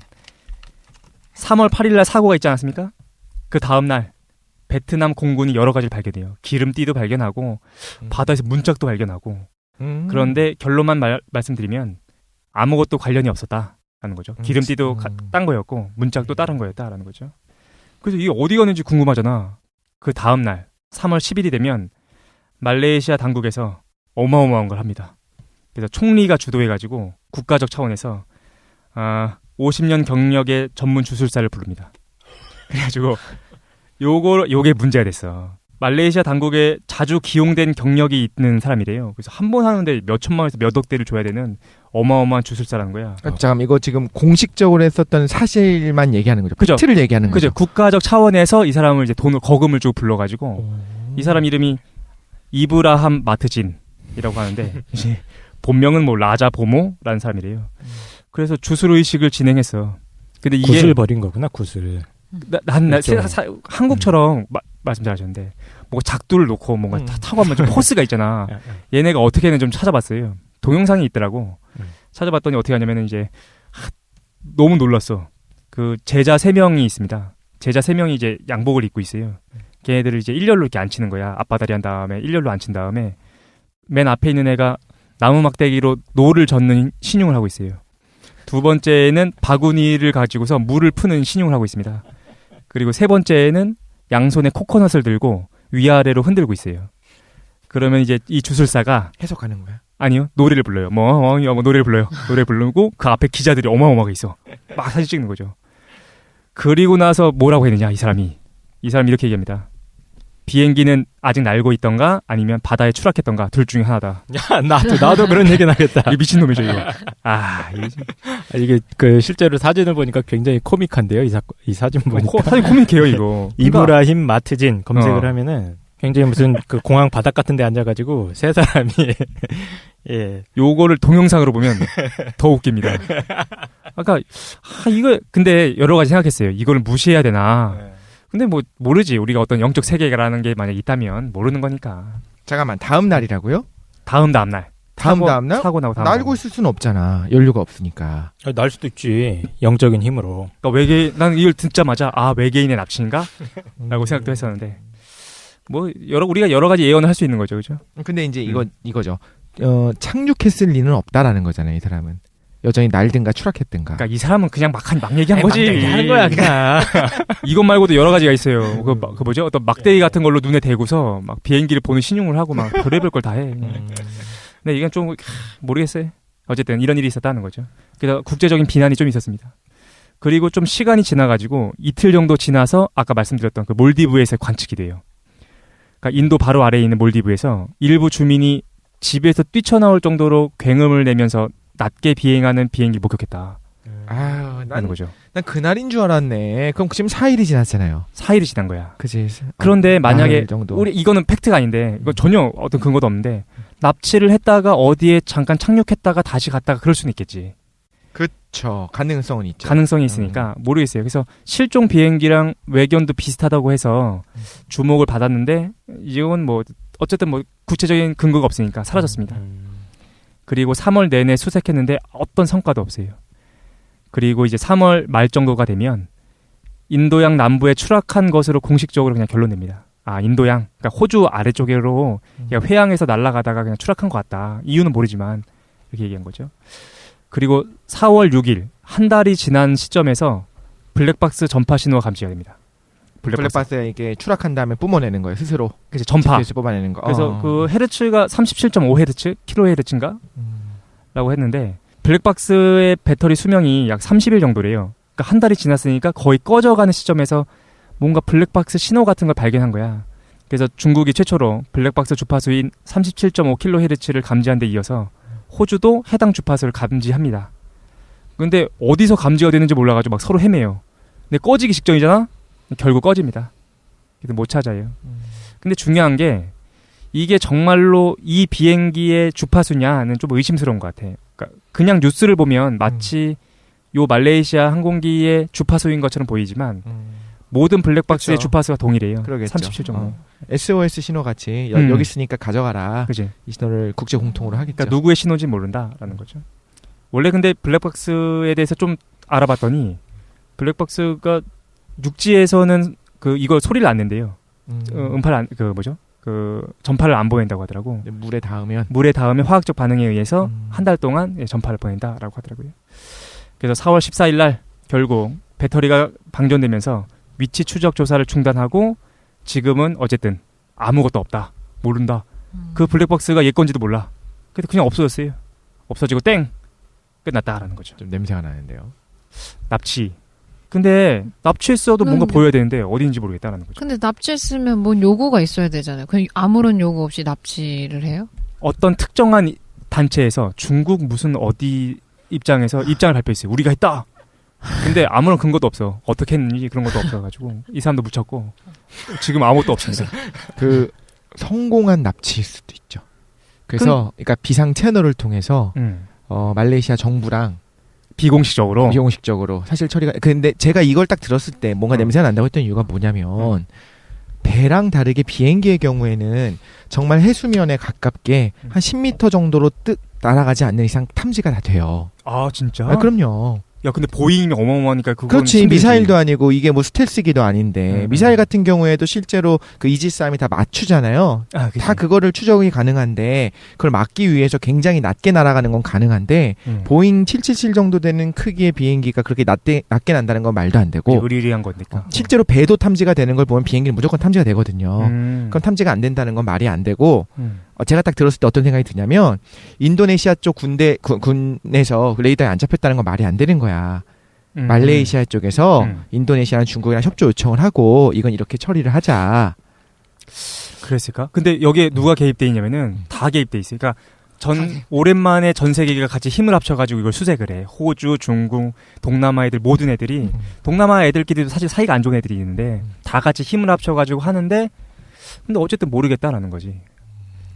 3월 8일날 사고가 있지 않았습니까? 그 다음 날 베트남 공군이 여러 가지를 발견해요. 기름띠도 발견하고 바다에서 문짝도 발견하고. 그런데 결론만 말씀드리면 아무것도 관련이 없었다라는 거죠. 기름띠도 딴 거였고 문짝도 다른 거였다라는 거죠. 그래서 이게 어디 갔는지 궁금하잖아. 그 다음 날 3월 10일이 되면 말레이시아 당국에서 어마어마한 걸 합니다. 그래서 총리가 주도해가지고 국가적 차원에서 50년 경력의 전문 주술사를 부릅니다. 그래가지고 요게 문제가 됐어. 말레이시아 당국에 자주 기용된 경력이 있는 사람이래요. 그래서 한 번 하는데 몇 천만 원에서 몇 억대를 줘야 되는 어마어마한 주술사라는 거야. 잠깐 이거 지금 공식적으로 했었던 사실만 얘기하는 거죠. 그죠? 팩트를 얘기하는 거죠. 그죠. 국가적 차원에서 이 사람을 이제 거금을 주고 불러가지고 이 사람 이름이 이브라함 마트진이라고 하는데 이제 본명은 뭐 라자 보모라는 사람이래요. 그래서 주술 의식을 진행했어. 근데 이게 구슬 버린 거구나, 구슬. 한국처럼 말씀 잘하셨는데 뭐 작두를 놓고 뭔가 타고 하면 좀 포스가 있잖아. 얘네가 어떻게는 좀 찾아봤어요. 동영상이 있더라고. 찾아봤더니 어떻게 하냐면은 이제 너무 놀랐어. 그 제자 3명이 있습니다. 제자 3명이 이제 양복을 입고 있어요. 걔네들을 이제 일렬로 이렇게 앉히는 거야. 앞바다리 한 다음에 일렬로 앉힌 다음에 맨 앞에 있는 애가 나무 막대기로 노를 젓는 신용을 하고 있어요. 두 번째는 바구니를 가지고서 물을 푸는 신용을 하고 있습니다. 그리고 세 번째는 양손에 코코넛을 들고 위아래로 흔들고 있어요. 그러면 이제 이 주술사가 해석하는 거야? 아니요, 노래를 불러요. 노래를 불러요. 노래 부르고 그 앞에 기자들이 어마어마하게 있어. 막 사진 찍는 거죠. 그리고 나서 뭐라고 했느냐, 이 사람이 이렇게 얘기합니다. 비행기는 아직 날고 있던가 아니면 바다에 추락했던가 둘 중에 하나다. 야, 나도 그런 얘기는 하겠다. 이 미친놈이죠, 이거. 이게 그 실제로 사진을 보니까 굉장히 코믹한데요. 이 사진 보니까. 사진 코믹해요, 이거. 이브라힘 마트진 검색을 하면은 굉장히 무슨 그 공항 바닥 같은 데 앉아가지고 세 사람이 예. 요거를 동영상으로 보면 더 웃깁니다. 아까 이거 근데 여러 가지 생각했어요. 이거를 무시해야 되나. 근데 뭐 모르지. 우리가 어떤 영적 세계라는 게 만약 있다면 모르는 거니까. 잠깐만, 다음 날이라고요? 다음 날. 다음 날? 사고 나고 다음 날고 있을 수는 없잖아. 연료가 없으니까. 날 수도 있지. 영적인 힘으로. 그러니까 나는 이걸 듣자마자 외계인의 납치인가? 라고 생각도 했었는데. 뭐 우리가 여러 가지 예언을 할 수 있는 거죠. 그죠? 근데 이제 이거죠. 착륙했을 리는 없다라는 거잖아요, 이 사람은. 여전히 날든가 추락했든가. 그러니까 이 사람은 그냥 막 얘기한 거지. 막 얘기하는 거야, 그냥. 이것 말고도 여러 가지가 있어요. 그 뭐죠? 어떤 막대기 같은 걸로 눈에 대고서 막 비행기를 보는 신용을 하고 막 별의별 걸 다 해. 근데 이건 좀 모르겠어요. 어쨌든 이런 일이 있었다는 거죠. 그래서 국제적인 비난이 좀 있었습니다. 그리고 좀 시간이 지나가지고 이틀 정도 지나서 아까 말씀드렸던 그 몰디브에서 관측이 돼요. 그러니까 인도 바로 아래에 있는 몰디브에서 일부 주민이 집에서 뛰쳐나올 정도로 굉음을 내면서 낮게 비행하는 비행기를 목격했다. 하는 거죠. 난 그날인 줄 알았네. 그럼 지금 4일이 지났잖아요. 4일이 지난 거야. 그치. 그런데 만약에 이거는 팩트가 아닌데 이거 전혀 어떤 근거도 없는데 납치를 했다가 어디에 잠깐 착륙했다가 다시 갔다가 그럴 수는 있겠지. 그쵸. 가능성은 있죠. 가능성이 있으니까 모르겠어요. 그래서 실종 비행기랑 외견도 비슷하다고 해서 주목을 받았는데 이건 뭐 어쨌든 뭐 구체적인 근거가 없으니까 사라졌습니다. 그리고 3월 내내 수색했는데 어떤 성과도 없어요. 그리고 이제 3월 말 정도가 되면 인도양 남부에 추락한 것으로 공식적으로 그냥 결론 냅니다. 아, 인도양, 그러니까 호주 아래쪽으로 회항에서 날아가다가 그냥 추락한 것 같다. 이유는 모르지만 이렇게 얘기한 거죠. 그리고 4월 6일 한 달이 지난 시점에서 블랙박스 전파 신호가 감지가 됩니다. 블랙박스에 이게 추락한 다음에 뿜어내는 거예요, 스스로. 그래서 전파. 뽑아내는 거. 그래서 그 헤르츠가 37.5헤르츠, 킬로헤르츠인가? 라고 했는데 블랙박스의 배터리 수명이 약 30일 정도래요. 그러니까 한 달이 지났으니까 거의 꺼져가는 시점에서 뭔가 블랙박스 신호 같은 걸 발견한 거야. 그래서 중국이 최초로 블랙박스 주파수인 37.5kHz를 감지한 데 이어서 호주도 해당 주파수를 감지합니다. 근데 어디서 감지가 되는지 몰라가지고 막 서로 헤매요. 근데 꺼지기 직전이잖아? 결국 꺼집니다. 그래서 못 찾아요. 근데 중요한 게 이게 정말로 이 비행기의 주파수냐는 좀 의심스러운 것 같아. 그러니까 그냥 뉴스를 보면 마치 요 말레이시아 항공기의 주파수인 것처럼 보이지만 모든 블랙박스의 그쵸. 주파수가 동일해요. 37.5. SOS 신호 같이 여기 있으니까 가져가라. 그치? 이 신호를 국제 공통으로 하겠죠. 그러니까 누구의 신호인지 모른다라는 거죠. 원래 근데 블랙박스에 대해서 좀 알아봤더니 블랙박스가 육지에서는 그 이거 소리를 안 낸대요. 음파를 안, 그 뭐죠? 그 전파를 안 보낸다고 하더라고. 물에 닿으면 화학적 반응에 의해서 한 달 동안 전파를 보낸다라고 하더라고요. 그래서 4월 14일 날 결국 배터리가 방전되면서 위치 추적 조사를 중단하고 지금은 어쨌든 아무것도 없다. 모른다. 그 블랙박스가 얘 건지도 몰라. 그래서 그냥 없어졌어요. 없어지고 땡! 끝났다라는 거죠. 좀 냄새가 나는데요. 납치. 근데 납치했어도 뭔가 보여야 되는데 어디인지 모르겠다라는 거죠. 근데 납치했으면 뭔 요구가 있어야 되잖아요. 그냥 아무런 요구 없이 납치를 해요? 어떤 특정한 단체에서 중국 무슨 어디 입장에서 입장을 발표했어요. 우리가 했다! 근데 아무런 근거도 없어. 어떻게 했는지 그런 것도 없어가지고 이 사람도 묻혔고 지금 아무것도 없습니다. 그 성공한 납치일 수도 있죠. 그래서 그러니까 비상 채널을 통해서 말레이시아 정부랑 비공식적으로 사실 처리가. 근데 제가 이걸 딱 들었을 때 뭔가 냄새가 난다고 했던 이유가 뭐냐면 배랑 다르게 비행기의 경우에는 정말 해수면에 가깝게 한 10m 정도로 날아가지 않는 이상 탐지가 다 돼요. 아 진짜? 아, 그럼요. 야 근데 보잉이 어마어마하니까 그건 그렇지. 힘들지. 미사일도 아니고 이게 뭐 스텔스기도 아닌데 미사일 같은 경우에도 실제로 그 이지스함이 다 맞추잖아요. 다 그거를 추적이 가능한데 그걸 막기 위해서 굉장히 낮게 날아가는 건 가능한데 보잉 777 정도 되는 크기의 비행기가 그렇게 낮게 난다는 건 말도 안 되고 의리의리한 거니까. 실제로 배도 탐지가 되는 걸 보면 비행기는 무조건 탐지가 되거든요. 그럼 탐지가 안 된다는 건 말이 안 되고 제가 딱 들었을 때 어떤 생각이 드냐면 인도네시아 쪽 군에서 레이더에 안 잡혔다는 건 말이 안 되는 거야. 말레이시아 쪽에서 인도네시아랑 중국이랑 협조 요청을 하고 이건 이렇게 처리를 하자. 그랬을까? 근데 여기에 누가 개입돼 있냐면은 다 개입돼 있어요. 그러니까 오랜만에 전 세계가 같이 힘을 합쳐가지고 이걸 수색을 해. 호주, 중국, 동남아 애들 모든 애들이 동남아 애들끼리도 사실 사이가 안 좋은 애들이 있는데 다 같이 힘을 합쳐가지고 하는데 근데 어쨌든 모르겠다라는 거지.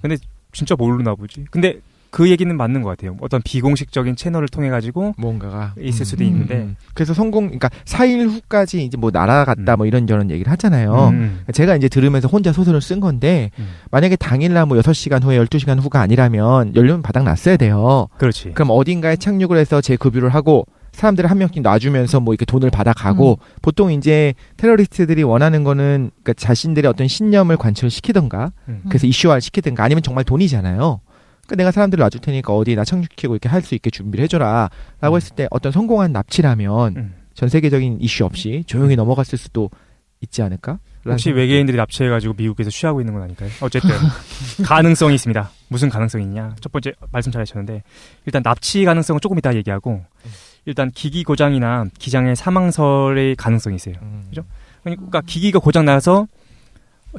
근데 진짜 모르나 보지. 근데 그 얘기는 맞는 것 같아요. 어떤 비공식적인 채널을 통해 가지고 뭔가가 있을 수도 있는데. 그래서 그러니까 4일 후까지 이제 뭐 날아갔다 뭐 이런저런 얘기를 하잖아요. 제가 이제 들으면서 혼자 소설을 쓴 건데 만약에 당일날 뭐 6시간 후에 12시간 후가 아니라면 연료는 바닥 났어야 돼요. 그렇지. 그럼 어딘가에 착륙을 해서 재급유를 하고 사람들을 한 명씩 놔주면서 뭐 이렇게 돈을 받아가고 보통 이제 테러리스트들이 원하는 거는 그러니까 자신들의 어떤 신념을 관철시키던가 그래서 이슈화를 시키든가 아니면 정말 돈이잖아요. 그러니까 내가 사람들을 놔줄 테니까 어디나 착륙시키고 이렇게 할 수 있게 준비를 해줘라 라고 했을 때 어떤 성공한 납치라면 전 세계적인 이슈 없이 조용히 넘어갔을 수도 있지 않을까? 혹시 외계인들이 납치해가지고 미국에서 취하고 있는 건 아닐까요? 어쨌든 가능성이 있습니다. 무슨 가능성이 있냐? 첫 번째 말씀 잘하셨는데 일단 납치 가능성은 조금 이따 얘기하고 일단 기기 고장이나 기장의 사망설의 가능성이 있어요. 그죠? 그러니까 기기가 고장 나서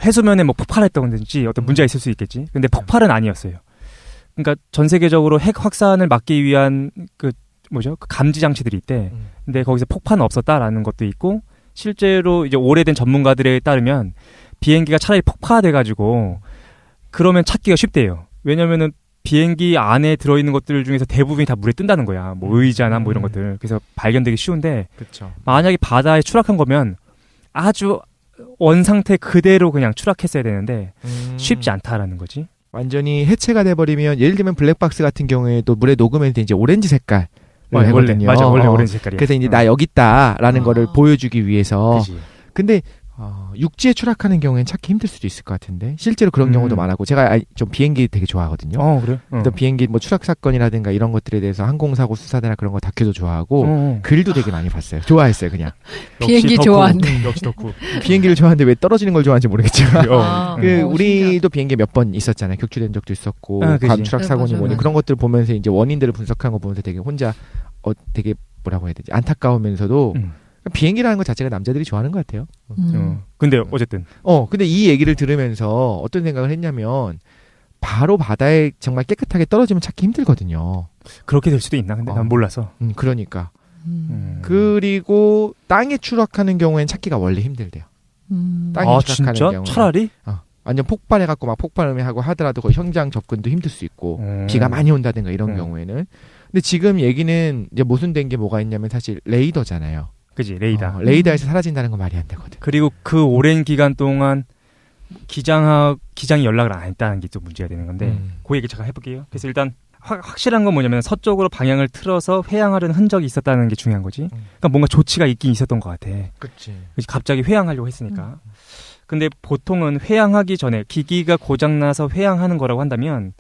해수면에 뭐 폭발했다든지 어떤 문제가 있을 수 있겠지. 근데 폭발은 아니었어요. 그러니까 전 세계적으로 핵 확산을 막기 위한 그 감지 장치들이 있대. 근데 거기서 폭파는 없었다라는 것도 있고 실제로 이제 오래된 전문가들에 따르면 비행기가 차라리 폭파돼가지고 그러면 찾기가 쉽대요. 왜냐면은 비행기 안에 들어있는 것들 중에서 대부분이 다 물에 뜬다는 거야. 뭐 의자나 뭐 이런 것들. 그래서 발견되기 쉬운데 그쵸. 만약에 바다에 추락한 거면 아주 원상태 그대로 그냥 추락했어야 되는데 쉽지 않다라는 거지. 완전히 해체가 돼버리면 예를 들면 블랙박스 같은 경우에도 물에 녹으면 이제 오렌지 색깔. 그러니까 그 색깔이 하거든요. 맞아, 원래 오렌지 색깔이야. 그래서 이제 나 여기 있다라는 거를 보여주기 위해서. 그치. 근데 육지에 추락하는 경우에는 찾기 힘들 수도 있을 것 같은데 실제로 그런 경우도 많았고 제가 좀 비행기 되게 좋아하거든요. 그래? 또 비행기 뭐 추락 사건이라든가 이런 것들에 대해서 항공사고 수사대나 그런 거 다큐도 좋아하고 글도 되게 많이 봤어요. 좋아했어요, 그냥. 비행기 좋아한대. 역시 덕후. 비행기를 좋아하는데 왜 떨어지는 걸 좋아하는지 모르겠지만 우리도 비행기에 몇 번 있었잖아요. 격추된 적도 있었고 관 추락 사고니 뭐니 그런 것들 보면서 이제 원인들을 분석한 거 보면서 되게 혼자 되게 뭐라고 해야 되지? 안타까우면서도 비행기라는 것 자체가 남자들이 좋아하는 것 같아요. 근데 어쨌든. 근데 이 얘기를 들으면서 어떤 생각을 했냐면 바로 바다에 정말 깨끗하게 떨어지면 찾기 힘들거든요. 그렇게 될 수도 있나? 근데 난 몰라서. 그러니까. 그리고 땅에 추락하는 경우에는 찾기가 원래 힘들대요. 땅에 추락하는 진짜? 경우. 차라리? 완전 폭발해갖고 막 폭발음이 하고 하더라도 거의 현장 접근도 힘들 수 있고 비가 많이 온다든가 이런 경우에는. 근데 지금 얘기는 이제 모순된 게 뭐가 있냐면 사실 레이더잖아요. 그지, 레이더. 레이더에서 사라진다는 건 말이 안 되거든. 그리고 그 오랜 기간 동안 기장이 연락을 안 했다는 게 좀 문제가 되는 건데 그 얘기 잠깐 해볼게요. 그래서 일단 확실한 건 뭐냐면 서쪽으로 방향을 틀어서 회항하려는 흔적이 있었다는 게 중요한 거지. 그러니까 뭔가 조치가 있긴 있었던 것 같아. 그치. 갑자기 회항하려고 했으니까. 근데 보통은 회항하기 전에 기기가 고장나서 회항하는 거라고 한다면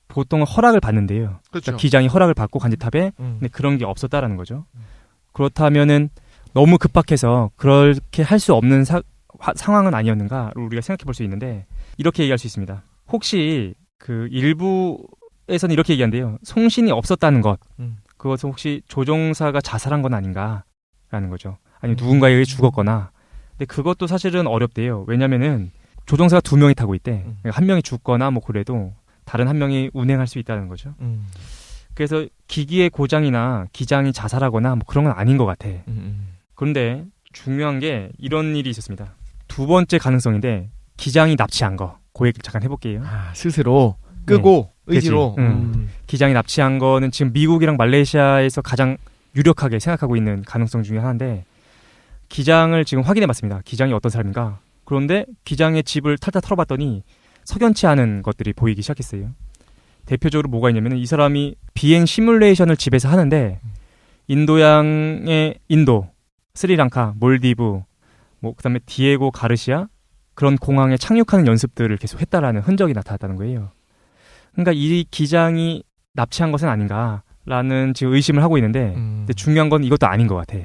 보통은 허락을 받는데요. 그렇죠. 그러니까 기장이 허락을 받고 관제탑에 근데 그런 게 없었다라는 거죠. 그렇다면은 너무 급박해서 그렇게 할 수 없는 상황은 아니었는가를 우리가 생각해 볼 수 있는데 이렇게 얘기할 수 있습니다. 혹시 그 일부에서는 이렇게 얘기한대요. 송신이 없었다는 것. 그것은 혹시 조종사가 자살한 건 아닌가라는 거죠. 아니면 누군가에 의해 죽었거나. 근데 그것도 사실은 어렵대요. 왜냐면은 조종사가 2명이 타고 있대. 그러니까 1명이 죽거나 뭐 그래도 다른 1명이 운행할 수 있다는 거죠. 그래서 기기의 고장이나 기장이 자살하거나 뭐 그런 건 아닌 것 같아. 그런데 중요한 게 이런 일이 있었습니다. 2번째 가능성인데 기장이 납치한 거. 그 얘기 잠깐 해볼게요. 스스로 끄고 의지로. 기장이 납치한 거는 지금 미국이랑 말레이시아에서 가장 유력하게 생각하고 있는 가능성 중에 하나인데 기장을 지금 확인해봤습니다. 기장이 어떤 사람인가. 그런데 기장의 집을 탈탈 털어봤더니 석연치 않은 것들이 보이기 시작했어요. 대표적으로 뭐가 있냐면 이 사람이 비행 시뮬레이션을 집에서 하는데 인도양의 인도, 스리랑카, 몰디브, 뭐 그다음에 디에고 가르시아 그런 공항에 착륙하는 연습들을 계속 했다라는 흔적이 나타났다는 거예요. 그러니까 이 기장이 납치한 것은 아닌가라는 지금 의심을 하고 있는데 근데 중요한 건 이것도 아닌 것 같아.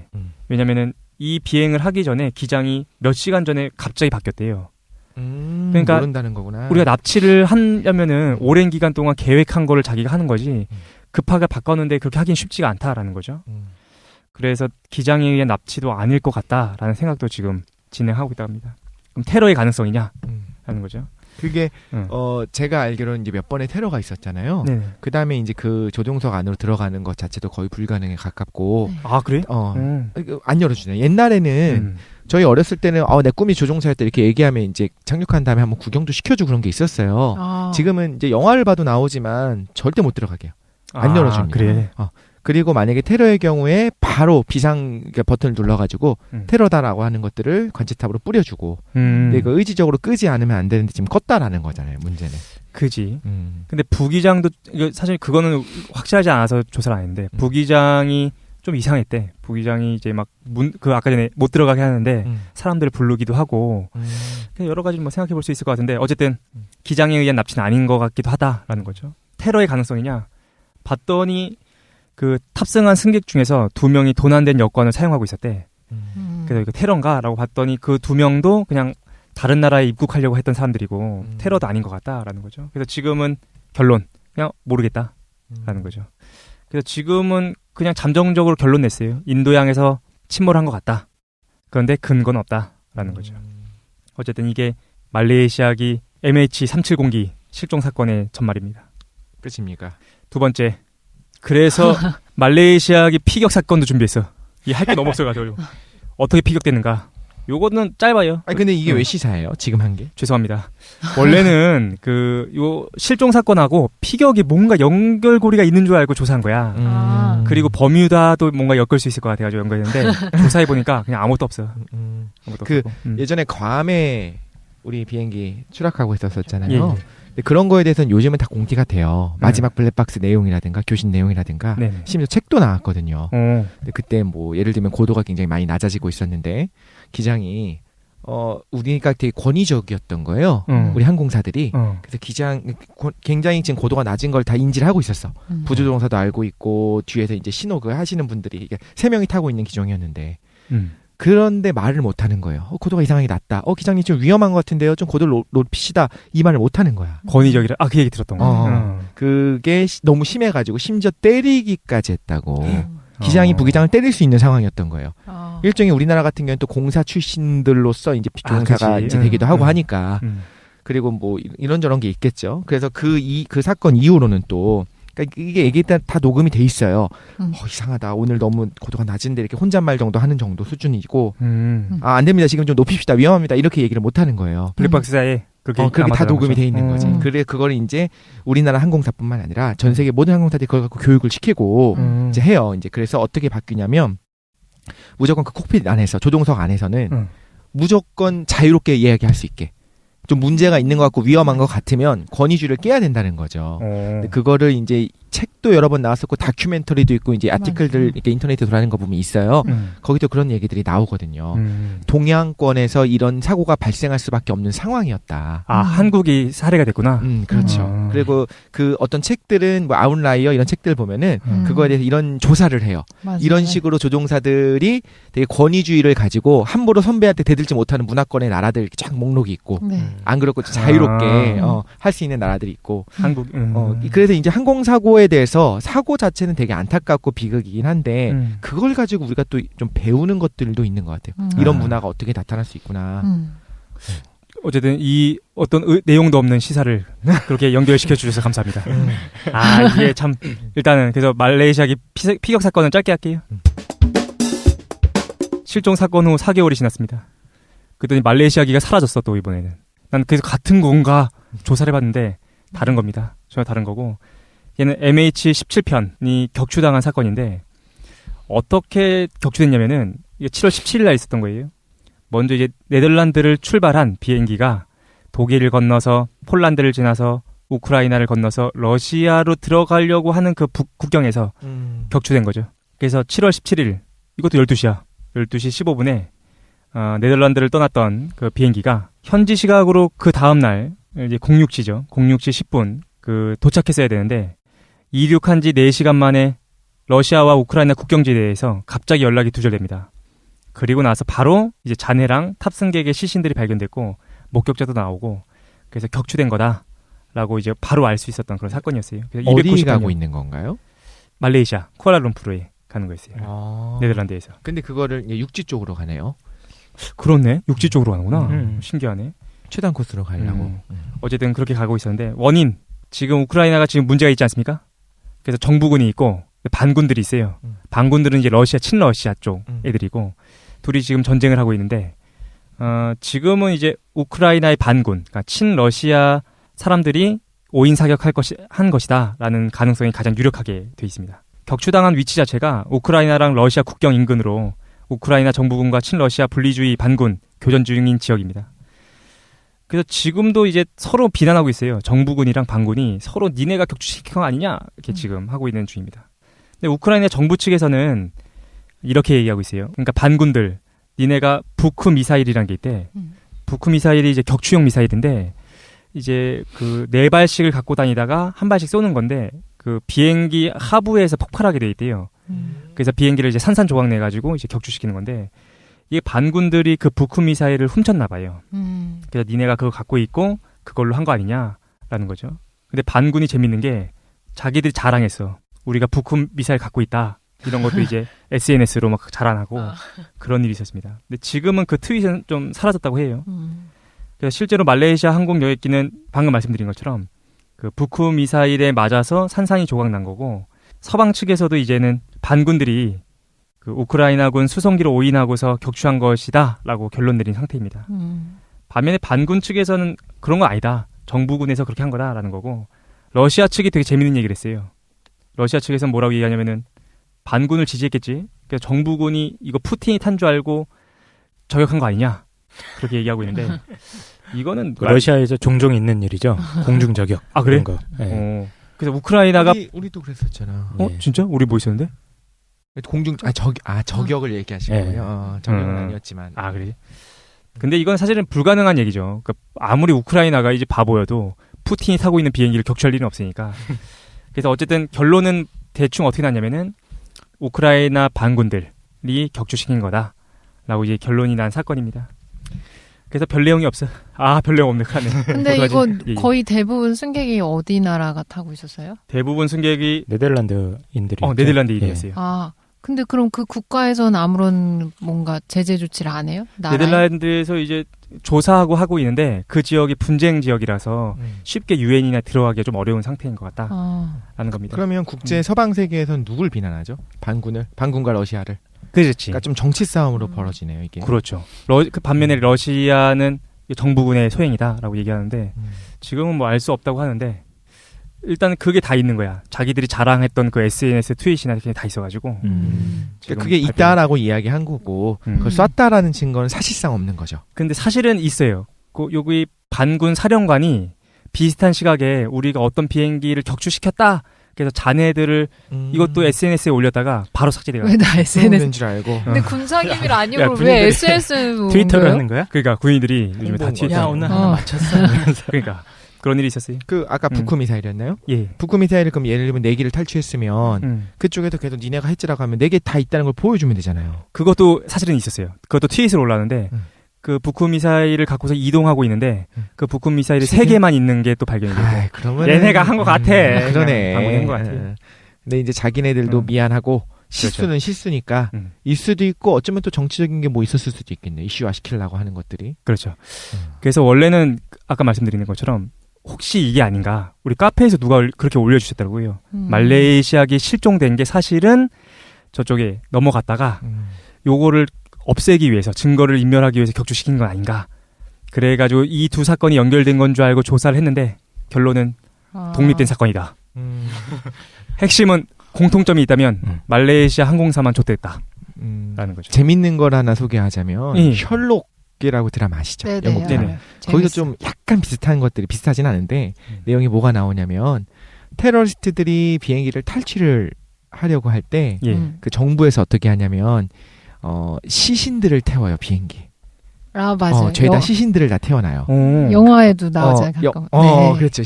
왜냐면은 이 비행을 하기 전에 기장이 몇 시간 전에 갑자기 바뀌었대요. 그러니까 모른다는 거구나. 우리가 납치를 하려면은 오랜 기간 동안 계획한 거를 자기가 하는 거지 급하게 바꿨는데 그렇게 하긴 쉽지가 않다라는 거죠. 그래서 기장에 의한 납치도 아닐 것 같다라는 생각도 지금 진행하고 있다고 합니다. 그럼 테러의 가능성이냐? 라는 거죠. 그게 제가 알기로는 이제 몇 번의 테러가 있었잖아요. 그 다음에 이제 그 조종석 안으로 들어가는 것 자체도 거의 불가능에 가깝고. 아 그래? 안 열어주네. 옛날에는 저희 어렸을 때는 내 꿈이 조종사였다 이렇게 얘기하면 이제 착륙한 다음에 한번 구경도 시켜주고 그런 게 있었어요. 지금은 이제 영화를 봐도 나오지만 절대 못 들어가게 해요. 안 열어줍니다. 그래. 그리고 만약에 테러의 경우에 바로 비상 버튼을 눌러가지고 테러다라고 하는 것들을 관제탑으로 뿌려주고 근데 그 의지적으로 끄지 않으면 안 되는데 지금 껐다라는 거잖아요. 문제는. 그지. 근데 부기장도 사실 그거는 확실하지 않아서 조사를 안 했는데 부기장이 좀 이상했대. 부기장이 이제 막 그 아까 전에 못 들어가게 하는데 사람들을 부르기도 하고 여러 가지 뭐 생각해 볼 수 있을 것 같은데 어쨌든 기장에 의한 납치는 아닌 것 같기도 하다라는 거죠. 테러의 가능성이냐? 봤더니 그 탑승한 승객 중에서 2명이 도난된 여권을 사용하고 있었대. 그래서 이거 테러인가라고 봤더니 그 2명도 그냥 다른 나라에 입국하려고 했던 사람들이고 테러도 아닌 것 같다라는 거죠. 그래서 지금은 결론 그냥 모르겠다라는 거죠. 그래서 지금은 그냥 잠정적으로 결론 냈어요. 인도양에서 침몰한 것 같다. 그런데 근거는 없다라는 거죠. 어쨌든 이게 말레이시아기 MH370기 실종 사건의 전말입니다. 끝입니까? 2번째. 그래서 말레이시아기 피격 사건도 준비했어. 이 할 게 너무 없어가지고 어떻게 피격되는가. 요거는 짧아요. 아니 근데 이게 왜 시사예요? 지금 한 게? 죄송합니다. 원래는 요 실종 사건하고 피격이 뭔가 연결고리가 있는 줄 알고 조사한 거야. 그리고 버뮤다도 뭔가 엮을 수 있을 것 같아가지고 연결했는데 조사해 보니까 그냥 아무것도 없어. 아무것도 없고. 예전에 괌에 우리 비행기 추락하고 있었잖아요. 예. 근데 그런 거에 대해서는 요즘은 다 공개가 돼요. 마지막 블랙박스 내용이라든가 교신 내용이라든가 심지어 책도 나왔거든요. 근데 그때 뭐 예를 들면 고도가 굉장히 많이 낮아지고 있었는데 기장이 우리가 되게 권위적이었던 거예요. 우리 항공사들이. 그래서 굉장히 지금 고도가 낮은 걸 다 인지를 하고 있었어. 부조종사도 알고 있고 뒤에서 이제 신호 그 하시는 분들이 3명이 타고 있는 기종이었는데 그런데 말을 못 하는 거예요. 고도가 이상하게 낮다. 기장님 좀 위험한 것 같은데요. 좀 고도를 높이시다. 이 말을 못 하는 거야. 권위적이라. 그 얘기 들었던 거. 그게 너무 심해가지고 심지어 때리기까지 했다고. 기장이 부기장을 때릴 수 있는 상황이었던 거예요. 일종의 우리나라 같은 경우는 또 공사 출신들로서 이제 조종사가 이제 되기도 하고 하니까. 그리고 뭐 이런저런 게 있겠죠. 그래서 그 사건 이후로는 또 그러니까 이게 얘기 다 녹음이 돼 있어요. 이상하다. 오늘 너무 고도가 낮은데 이렇게 혼잣말 정도 하는 정도 수준이고 안 됩니다. 지금 좀 높입시다. 위험합니다. 이렇게 얘기를 못 하는 거예요. 블랙박스사에 그게 다 녹음이 돼 있는 거지. 그래 그걸 이제 우리나라 항공사뿐만 아니라 전 세계 모든 항공사들이 그걸 갖고 교육을 시키고 이제 해요. 이제 그래서 어떻게 바뀌냐면 무조건 그 콕핏 안에서 조종석 안에서는 무조건 자유롭게 이야기할 수 있게. 좀 문제가 있는 것 같고 위험한 것 같으면 권위주의를 깨야 된다는 거죠. 근데 그거를 이제 책도 여러 번 나왔었고 다큐멘터리도 있고 이제 아티클들 이렇게 인터넷에 돌아다니는 거 보면 있어요. 거기도 그런 얘기들이 나오거든요. 동양권에서 이런 사고가 발생할 수밖에 없는 상황이었다. 한국이 사례가 됐구나. 그렇죠. 그리고 그 어떤 책들은 뭐 아웃라이어 이런 책들 보면은 그거에 대해서 이런 조사를 해요. 맞아요. 이런 식으로 조종사들이 되게 권위주의를 가지고 함부로 선배한테 대들지 못하는 문화권의 나라들 이렇게 쫙 목록이 있고 안 그렇고 자유롭게 할 수 있는 나라들이 있고 한국 그래서 이제 항공사고에 대해서 사고 자체는 되게 안타깝고 비극이긴 한데 그걸 가지고 우리가 또 좀 배우는 것들도 있는 것 같아요. 이런 문화가 어떻게 나타날 수 있구나. 어쨌든 이 어떤 내용도 없는 시사를 그렇게 연결시켜 주셔서 감사합니다. 이게 참 일단은 그래서 말레이시아기 피격 사건은 짧게 할게요. 실종 사건 후 4개월이 지났습니다. 그랬더니 말레이시아기가 사라졌어 또 이번에는. 난 그래서 같은 건가 조사를 해봤는데 다른 겁니다. 전혀 다른 거고 얘는 MH17편이 격추당한 사건인데 어떻게 격추됐냐면은 이게 7월 17일 날 있었던 거예요. 먼저 이제 네덜란드를 출발한 비행기가 독일을 건너서 폴란드를 지나서 우크라이나를 건너서 러시아로 들어가려고 하는 그 국경에서 격추된 거죠. 그래서 7월 17일 이것도 12시야. 12시 15분에 네덜란드를 떠났던 그 비행기가 현지 시각으로 그 다음날 이제 06시죠. 06시 10분 그 도착했어야 되는데 이륙한 지 4시간 만에 러시아와 우크라이나 국경지대에서 갑자기 연락이 두절됩니다. 그리고 나서 바로 이제 잔해랑 탑승객의 시신들이 발견됐고 목격자도 나오고 그래서 격추된 거다라고 이제 바로 알 수 있었던 그런 사건이었어요. 그래서 어디 가고 있는 건가요? 말레이시아 쿠알라룸푸르에 가는 거였어요. 네덜란드에서. 근데 그거를 육지 쪽으로 가네요. 그렇네. 육지 쪽으로 가는구나. 신기하네. 최단 코스로 가려고. 어쨌든 그렇게 가고 있었는데 원인 지금 우크라이나가 지금 문제가 있지 않습니까? 그래서 정부군이 있고 반군들이 있어요. 반군들은 이제 러시아 친러시아 쪽 애들이고 둘이 지금 전쟁을 하고 있는데 지금은 이제 우크라이나의 반군, 그러니까 친러시아 사람들이 오인 사격할 한 것이다라는 가능성이 가장 유력하게 돼 있습니다. 격추당한 위치 자체가 우크라이나랑 러시아 국경 인근으로 우크라이나 정부군과 친러시아 분리주의 반군 교전 중인 지역입니다. 그래서 지금도 이제 서로 비난하고 있어요. 정부군이랑 반군이 서로 니네가 격추시킨 거 아니냐 이렇게 지금 하고 있는 중입니다. 근데 우크라이나 정부 측에서는 이렇게 얘기하고 있어요. 그러니까 반군들 니네가 부크 미사일이라는 게 있대. 부크 미사일이 이제 격추용 미사일인데 이제 그 4발씩을 갖고 다니다가 한 발씩 쏘는 건데 그 비행기 하부에서 폭발하게 돼 있대요. 그래서 비행기를 이제 산산조각 내 가지고 이제 격추시키는 건데 이게 반군들이 그 부크 미사일을 훔쳤나 봐요. 그래서 니네가 그거 갖고 있고 그걸로 한 거 아니냐라는 거죠. 근데 반군이 재밌는 게 자기들이 자랑했어. 우리가 부크 미사일 갖고 있다. 이런 것도 이제 SNS로 막 자랑하고 그런 일이 있었습니다. 근데 지금은 그 트윗은 좀 사라졌다고 해요. 그래서 실제로 말레이시아 항공 여객기는 방금 말씀드린 것처럼 그 부크 미사일에 맞아서 산산이 조각 난 거고 서방 측에서도 이제는 반군들이 그 우크라이나군 수송기로 오인하고서 격추한 것이다라고 결론 내린 상태입니다. 반면에 반군 측에서는 그런 거 아니다. 정부군에서 그렇게 한 거다라는 거고 러시아 측이 되게 재밌는 얘기를 했어요. 러시아 측에서는 뭐라고 얘기하냐면은 반군을 지지했겠지. 그래서 정부군이 이거 푸틴이 탄 줄 알고 저격한 거 아니냐. 그렇게 얘기하고 있는데 이거는 러시아에서 종종 있는 일이죠. 공중 저격. 아 그래? 거. 네. 그래서 우크라이나가 우리도 그랬었잖아. 진짜? 우리 뭐 있었는데? 공중 저격을 얘기하신 거예요. 저격은 아니었지만. 아 그래. 근데 이건 사실은 불가능한 얘기죠. 그러니까 아무리 우크라이나가 이제 바보여도 푸틴이 타고 있는 비행기를 격추할 일은 없으니까. 그래서 어쨌든 결론은 대충 어떻게 났냐면은 우크라이나 반군들이 격추시킨 거다라고 이제 결론이 난 사건입니다. 그래서 별 내용이 없어. 별 내용 없네. 근데 이거 거의 대부분 승객이 어디 나라가 타고 있었어요? 대부분 승객이 네덜란드인들이. 네덜란드인이었어요. 근데 그럼 그 국가에서는 아무런 뭔가 제재 조치를 안 해요? 나라에? 네덜란드에서 이제 조사하고 하고 있는데 그 지역이 분쟁 지역이라서 쉽게 유엔이나 들어가기가 좀 어려운 상태인 것 같다라는 겁니다. 그러면 국제 서방 세계에서는 누굴 비난하죠? 반군과 러시아를. 그렇지. 그러니까 좀 정치 싸움으로 벌어지네요, 이게. 그렇죠. 그 반면에 러시아는 정부군의 소행이다라고 얘기하는데 지금은 뭐 알 수 없다고 하는데 일단 그게 다 있는 거야. 자기들이 자랑했던 그 SNS 트윗이나 그게 다 있어가지고. 그러니까 그게 있다라고 이야기한 거고 그걸 쐈다라는 증거는 사실상 없는 거죠. 근데 사실은 있어요. 여기 반군 사령관이 비슷한 시각에 우리가 어떤 비행기를 격추시켰다. 그래서 자네들을 이것도 SNS에 올렸다가 바로 삭제돼요. 왜 나 SNS 줄 알고. 근데 군사기밀 아니고 왜 SNS에 트위터를 하는 거야? 그러니까 군인들이 요즘에 다 트위터. 야 오늘 하나 맞췄어. 그러니까 그런 일이 있었어요. 아까 북후 미사일이었나요? 예. 북후 미사일을 그럼 예를 들면 4기를 탈취했으면 그쪽에도 계속 니네가 했지라고 하면 4개 다 있다는 걸 보여주면 되잖아요. 그것도 사실은 있었어요. 그것도 트윗으로 올라왔는데 그 북후 미사일을 갖고서 이동하고 있는데 그 북후 미사일이 3개만 있는 게 또 발견이 되고. 그러면 얘네가 한 것 같아. 그러네. 방문한 것 같아. 근데 이제 자기네들도 미안하고 실수는 그렇죠. 실수니까 일 수도 있고 어쩌면 또 정치적인 게 뭐 있었을 수도 있겠네. 이슈화 시키려고 하는 것들이. 그렇죠. 그래서 원래는 아까 말씀드리는 것처럼 혹시 이게 아닌가? 우리 카페에서 누가 그렇게 올려주셨더라고요. 말레이시아기 실종된 게 사실은 저쪽에 넘어갔다가 요거를 없애기 위해서 증거를 인멸하기 위해서 격추시킨 건 아닌가? 그래가지고 이 두 사건이 연결된 건 줄 알고 조사를 했는데 결론은 독립된 사건이다. 핵심은 공통점이 있다면 말레이시아 항공사만 좆됐다라는 거죠. 재밌는 걸 하나 소개하자면 셜록이라고 드라마 아시죠? 영국 드라마. 거기서 좀 약간 비슷한 것들이 비슷하진 않은데 내용이 뭐가 나오냐면 테러리스트들이 비행기를 탈취를 하려고 할 때 그 정부에서 어떻게 하냐면 시신들을 태워요, 비행기. 맞아요. 죄다 시신들을 다 태워놔요. 영화에도 나오잖아요. 네. 그렇죠.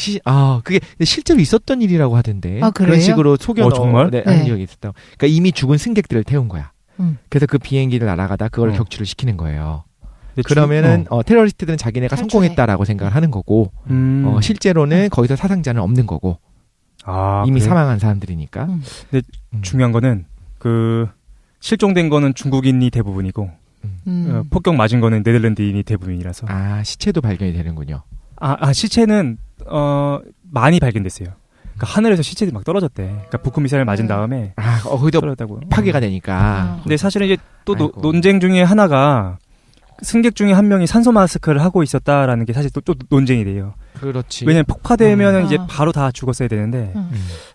그게 실제로 있었던 일이라고 하던데. 그런 식으로 속여놓은 적이 있었다. 그러니까 이미 죽은 승객들을 태운 거야. 그래서 그 비행기를 날아가다 그걸 격추를 시키는 거예요. 그러면은 테러리스트들은 자기네가 성공했다라고 생각을 하는 거고 실제로는 거기서 사상자는 없는 거고 이미 사망한 사람들이니까. 근데 중요한 거는 그 실종된 거는 중국인이 대부분이고 폭격 맞은 거는 네덜란드인이 대부분이라서. 시체도 발견이 되는군요. 시체는 많이 발견됐어요. 그러니까 하늘에서 시체들이 막 떨어졌대. 그러니까 북한 미사일 맞은 다음에 거기도 떨어졌다고. 파괴가 되니까. 근데 사실은 이제 또 논쟁 중에 하나가 승객 중에 한 명이 산소 마스크를 하고 있었다라는 게 사실 또 논쟁이 돼요. 그렇지. 왜냐면 폭파되면 이제 바로 다 죽었어야 되는데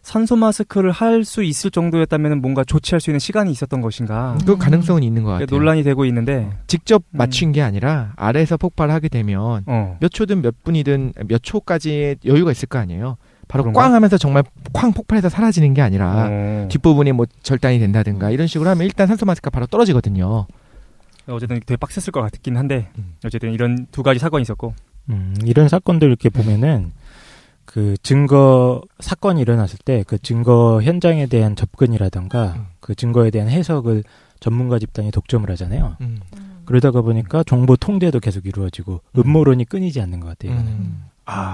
산소 마스크를 할 수 있을 정도였다면 뭔가 조치할 수 있는 시간이 있었던 것인가. 그 가능성은 있는 것 같아요. 논란이 되고 있는데 직접 맞춘 게 아니라 아래에서 폭발을 하게 되면 몇 초든 몇 분이든 몇 초까지의 여유가 있을 거 아니에요. 바로 그런가? 꽝 하면서 정말 쾅 폭발해서 사라지는 게 아니라 뒷부분이 뭐 절단이 된다든가 이런 식으로 하면 일단 산소 마스크가 바로 떨어지거든요. 어쨌든 되게 빡셌을 것 같긴 한데 어쨌든 이런 두 가지 사건이 있었고 이런 사건들 이렇게 보면은 그 증거 사건이 일어났을 때 그 증거 현장에 대한 접근이라든가 그 증거에 대한 해석을 전문가 집단이 독점을 하잖아요. 그러다가 보니까 정보 통제도 계속 이루어지고 음모론이 끊이지 않는 것 같아요.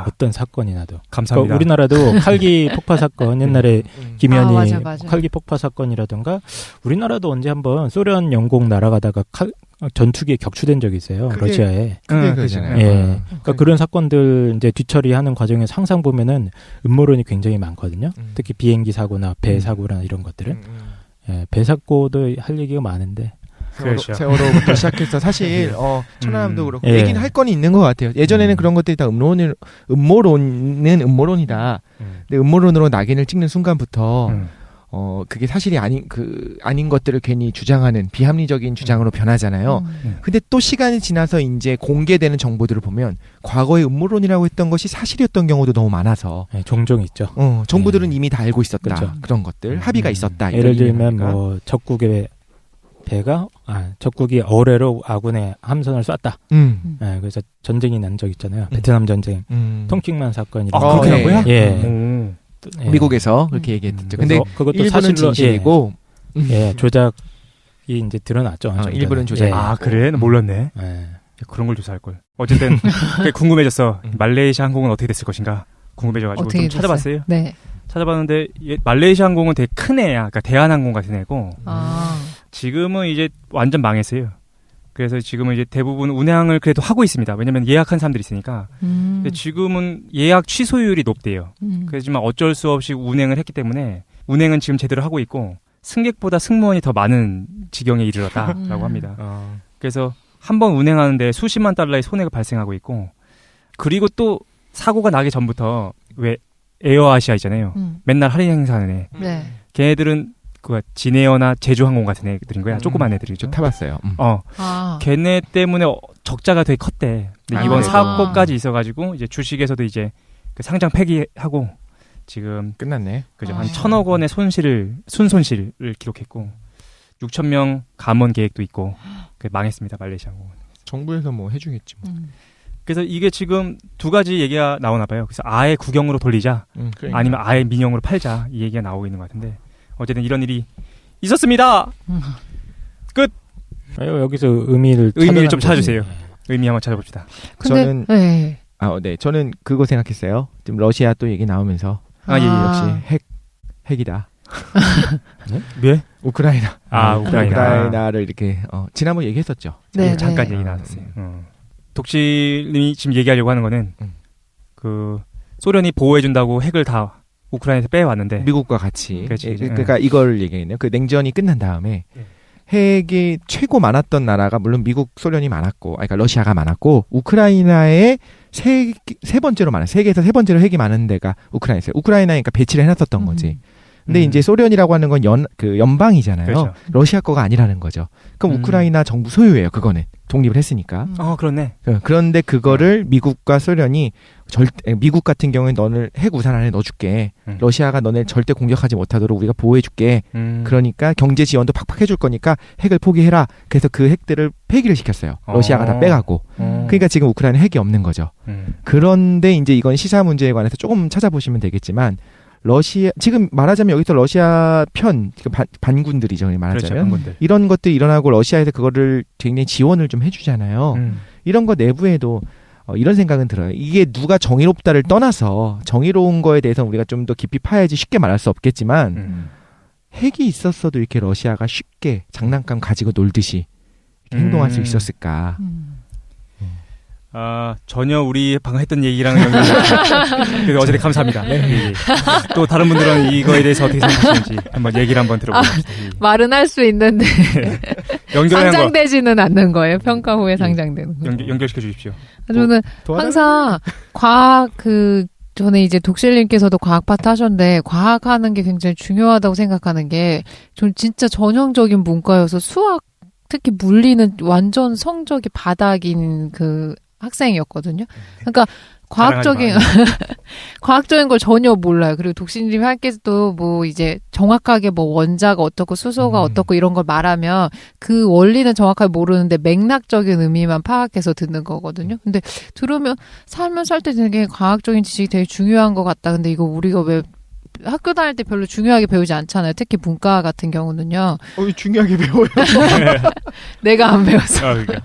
어떤 사건이 나도. 감사합니다. 그러니까 우리나라도 칼기 폭파 사건 옛날에 김현희 칼기 폭파 사건이라든가 우리나라도 언제 한번 소련 영공 날아가다가 전투기에 격추된 적이 있어요. 러시아에. 그잖아요. 예. 그러니까 그런 사건들 이제 뒤처리하는 과정에서 항상 보면은 음모론이 굉장히 많거든요. 특히 비행기 사고나 배 사고나 이런 것들은. 예, 배 사고도 할 얘기가 많은데. 세월호부터 시작해서 사실 천안함도 그렇고 얘기는 할 건이 있는 것 같아요. 예전에는 그런 것들이 다 음모론은 음모론이다. 근데 음모론으로 낙인을 찍는 순간부터 그게 사실이 아닌 것들을 괜히 주장하는 비합리적인 주장으로 변하잖아요. 근데 또 시간이 지나서 이제 공개되는 정보들을 보면 과거의 음모론이라고 했던 것이 사실이었던 경우도 너무 많아서. 네, 종종 있죠. 정부들은 이미 다 알고 있었다. 그렇죠. 그런 것들. 합의가 있었다. 예를 들면 뭐 적국의 적국이 어뢰로 아군의 함선을 쐈다. 네, 그래서 전쟁이 난 적 있잖아요. 베트남 전쟁. 통칭만 사건이. 그렇게 한 거야? 예. 예. 미국에서 그렇게 얘기했죠. 근데 그것도 일부는 사실로 진실이고, 조작이 이제 드러났죠. 일부는 조작. 그래? 몰랐네. 그런 걸 조사할 걸. 어쨌든 궁금해졌어. 말레이시아 항공은 어떻게 됐을 것인가 궁금해져가지고 좀 찾아봤어요. 네. 찾아봤는데 말레이시아 항공은 되게 큰 애야. 그러니까 대한항공 같은 애고. 지금은 이제 완전 망했어요. 그래서 지금은 이제 대부분 운항을 그래도 하고 있습니다. 왜냐면 예약한 사람들이 있으니까. 근데 지금은 예약 취소율이 높대요. 그렇지만 어쩔 수 없이 운행을 했기 때문에 운행은 지금 제대로 하고 있고 승객보다 승무원이 더 많은 지경에 이르렀다라고 합니다. 그래서 한 번 운행하는데 수십만 달러의 손해가 발생하고 있고 그리고 또 사고가 나기 전부터 왜 에어아시아 있잖아요. 맨날 할인 행사하는 애. 네. 걔네들은 진에어나 제주항공 같은 애들인 거야. 조그만 애들이죠. 타봤어요. 걔네 때문에 적자가 되게 컸대. 근데 이번 사고까지 있어가지고 이제 주식에서도 이제 그 상장 폐기하고 지금 끝났네. 그죠. 한 1,000억 원의 순손실을 기록했고 6,000명 감원 계획도 있고 망했습니다. 말레이시아 항공은. 정부에서 뭐 해주겠지. 뭐. 그래서 이게 지금 두 가지 얘기가 나오나 봐요. 그래서 아예 국영으로 돌리자, 그러니까. 아니면 아예 민영으로 팔자 이 얘기가 나오고 있는 것 같은데. 어쨌든 이런 일이 있었습니다. 끝. 여기서 의미를 좀 찾아주세요. 의미 한번 찾아봅시다. 저는 저는 그거 생각했어요. 지금 러시아 또 얘기 나오면서 역시 핵이다. 네? 왜? 우크라이나. 우크라이나를 이렇게 지난번 얘기했었죠. 네, 잠깐 얘기 나왔어요. 독실님이 지금 얘기하려고 하는 거는 그 소련이 보호해준다고 핵을 다 우크라이나에서 빼왔는데 미국과 같이. 그렇지. 그러니까 이걸 얘기했네요. 그 냉전이 끝난 다음에 핵이 최고 많았던 나라가 물론 미국, 소련이 많았고, 그러니까 러시아가 많았고 우크라이나에 세 번째로 많아요. 세계에서 세 번째로 핵이 많은 데가 우크라이나였어요. 우크라이나니까 배치를 해놨었던 거지. 근데 이제 소련이라고 하는 건 연방이잖아요. 그렇죠. 러시아 거가 아니라는 거죠. 그럼 우크라이나 정부 소유예요. 그거는 독립을 했으니까. 그렇네. 그런데 그거를 미국과 소련이 미국 같은 경우에 너를 핵 우산 안에 넣어줄게. 러시아가 너네 절대 공격하지 못하도록 우리가 보호해줄게. 그러니까 경제 지원도 팍팍 해줄 거니까 핵을 포기해라. 그래서 그 핵들을 폐기를 시켰어요. 러시아가 다 빼가고. 그러니까 지금 우크라이나 핵이 없는 거죠. 그런데 이제 이건 시사 문제에 관해서 조금 찾아보시면 되겠지만 지금 말하자면 여기서 러시아 편, 반군들이죠, 말하자면. 그렇죠, 이런 것들이 일어나고 러시아에서 그거를 굉장히 지원을 좀 해주잖아요. 이런 거 내부에도 이런 생각은 들어요. 이게 누가 정의롭다를 떠나서 정의로운 거에 대해서 우리가 좀 더 깊이 파야지 쉽게 말할 수 없겠지만 핵이 있었어도 이렇게 러시아가 쉽게 장난감 가지고 놀듯이 이렇게 행동할 수 있었을까. 전혀 우리 방금 했던 얘기랑은 연결이 그래서 어쨌든 감사합니다. 또 다른 분들은 이거에 대해서 어떻게 생각하시는지 한번 얘기를 한번 들어보겠습니다. 말은 할 수 있는데 상장되지는 않는 거예요. 평가 후에 상장되는 거. 연결시켜 주십시오. 저는 항상 전에 이제 독실님께서도 과학 파트 하셨는데 과학하는 게 굉장히 중요하다고 생각하는 게 좀 진짜 전형적인 문과여서 수학 특히 물리는 완전 성적이 바닥인 학생이었거든요. 그러니까 과학적인 걸 전혀 몰라요. 그리고 독신님이 할게도 뭐 이제 정확하게 뭐 원자가 어떻고 수소가 어떻고 이런 걸 말하면 그 원리는 정확하게 모르는데 맥락적인 의미만 파악해서 듣는 거거든요. 근데 들으면 살면 살 때 되게 과학적인 지식이 되게 중요한 것 같다. 근데 이거 우리가 왜 학교 다닐 때 별로 중요하게 배우지 않잖아요. 특히 문과 같은 경우는요. 중요하게 배워요. 내가 안 배워서. 그러니까.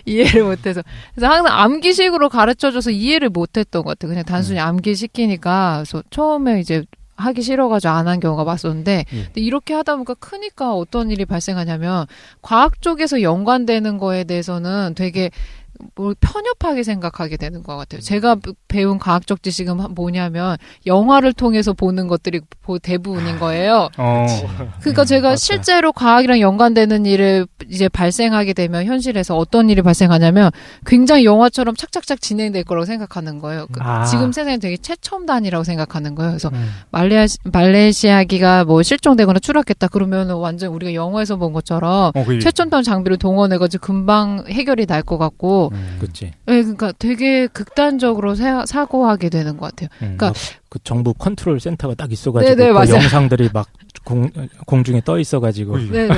이해를 못해서. 그래서 항상 암기식으로 가르쳐줘서 이해를 못했던 것 같아요. 그냥 단순히 암기시키니까. 그래서 처음에 이제 하기 싫어가지고 안 한 경우가 많았었는데 근데 이렇게 하다 보니까 크니까 어떤 일이 발생하냐면 과학 쪽에서 연관되는 거에 대해서는 되게 뭐 편협하게 생각하게 되는 것 같아요. 제가 배운 과학적 지식은 뭐냐면 영화를 통해서 보는 것들이 대부분인 거예요. 그러니까 제가 맞다. 실제로 과학이랑 연관되는 일을 이제 발생하게 되면 현실에서 어떤 일이 발생하냐면 굉장히 영화처럼 착착착 진행될 거라고 생각하는 거예요. 지금 세상에 되게 최첨단이라고 생각하는 거예요. 그래서 말레이시아기가 뭐 실종되거나 추락했다 그러면 완전 우리가 영화에서 본 것처럼 최첨단 장비를 동원해가지고 금방 해결이 날 것 같고. 그렇지. 네, 그러니까 되게 극단적으로 사고하게 되는 것 같아요. 그러니까 그 정부 컨트롤 센터가 딱 있어가지고 네네, 그 영상들이 막 공중에 떠 있어가지고. 네네.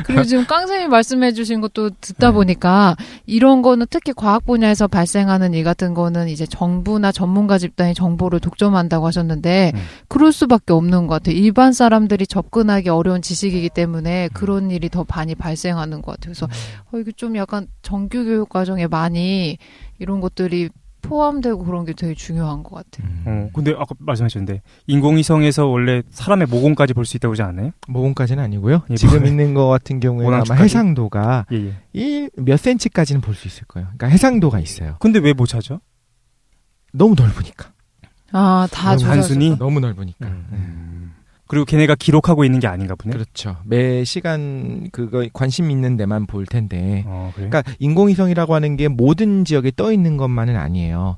그리고 지금 깡쌤이 말씀해주신 것도 듣다 보니까 이런 거는 특히 과학 분야에서 발생하는 일 같은 거는 이제 정부나 전문가 집단이 정보를 독점한다고 하셨는데 그럴 수밖에 없는 것 같아요. 일반 사람들이 접근하기 어려운 지식이기 때문에 그런 일이 더 많이 발생하는 것 같아요. 그래서 이게 좀 약간 정규교육 과정에 많이 이런 것들이 포함되고 그런 게 되게 중요한 것 같아요. 근데 아까 말씀하셨는데 인공위성에서 원래 사람의 모공까지 볼 수 있다고 그러지 않나요? 모공까지는 아니고요. 지금 있는 거 같은 경우에는 아마 해상도가 몇 센치까지는 볼 수 있을 거예요. 그러니까 해상도가 있어요. 근데 왜 못 찾아? 너무 넓으니까. 다 단순히 너무 넓으니까. 그리고 걔네가 기록하고 있는 게 아닌가 보네. 그렇죠. 매 시간 그거 관심 있는 데만 볼 텐데. 그러니까 인공위성이라고 하는 게 모든 지역에 떠 있는 것만은 아니에요.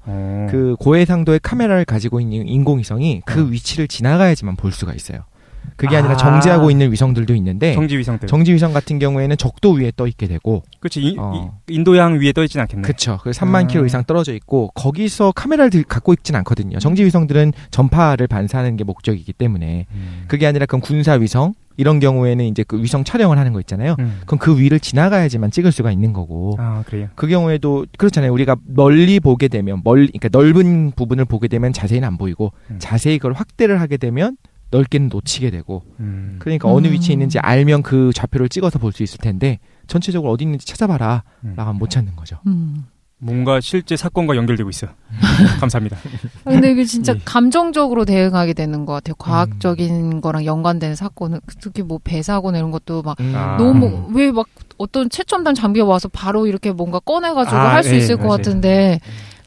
그 고해상도의 카메라를 가지고 있는 인공위성이 그 위치를 지나가야지만 볼 수가 있어요. 그게 아니라 정지하고 있는 위성들도 있는데 정지위성 같은 경우에는 적도 위에 떠 있게 되고 그렇지. 인도양 위에 떠 있진 않겠네. 그렇죠. 3만 킬로 이상 떨어져 있고 거기서 카메라를 갖고 있진 않거든요. 정지위성들은 전파를 반사하는 게 목적이기 때문에 그게 아니라 그럼 군사위성 이런 경우에는 이제 그 위성 촬영을 하는 거 있잖아요. 그럼 그 위를 지나가야지만 찍을 수가 있는 거고. 그래요. 그 경우에도 그렇잖아요. 우리가 멀리 보게 되면 그러니까 넓은 부분을 보게 되면 자세히는 안 보이고 자세히 그걸 확대를 하게 되면 넓게는 놓치게 되고 그러니까 어느 위치에 있는지 알면 그 좌표를 찍어서 볼 수 있을 텐데 전체적으로 어디 있는지 찾아봐라 라고 못 찾는 거죠. 뭔가 실제 사건과 연결되고 있어. 감사합니다. 근데 이게 진짜 감정적으로 대응하게 되는 것 같아요. 과학적인 거랑 연관된 사건은 특히 뭐 배사고나 이런 것도 막 너무 왜 막 어떤 최첨단 장비가 와서 바로 이렇게 뭔가 꺼내가지고 할 수 있을 것 같은데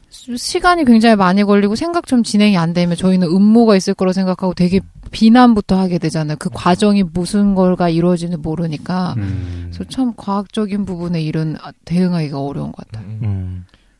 시간이 굉장히 많이 걸리고 생각처럼 진행이 안 되면 저희는 음모가 있을 거라고 생각하고 되게 비난부터 하게 되잖아요. 그 과정이 무슨 걸가 이루어지는지 모르니까. 그래서 참 과학적인 부분에 이런 대응하기가 어려운 것 같아요.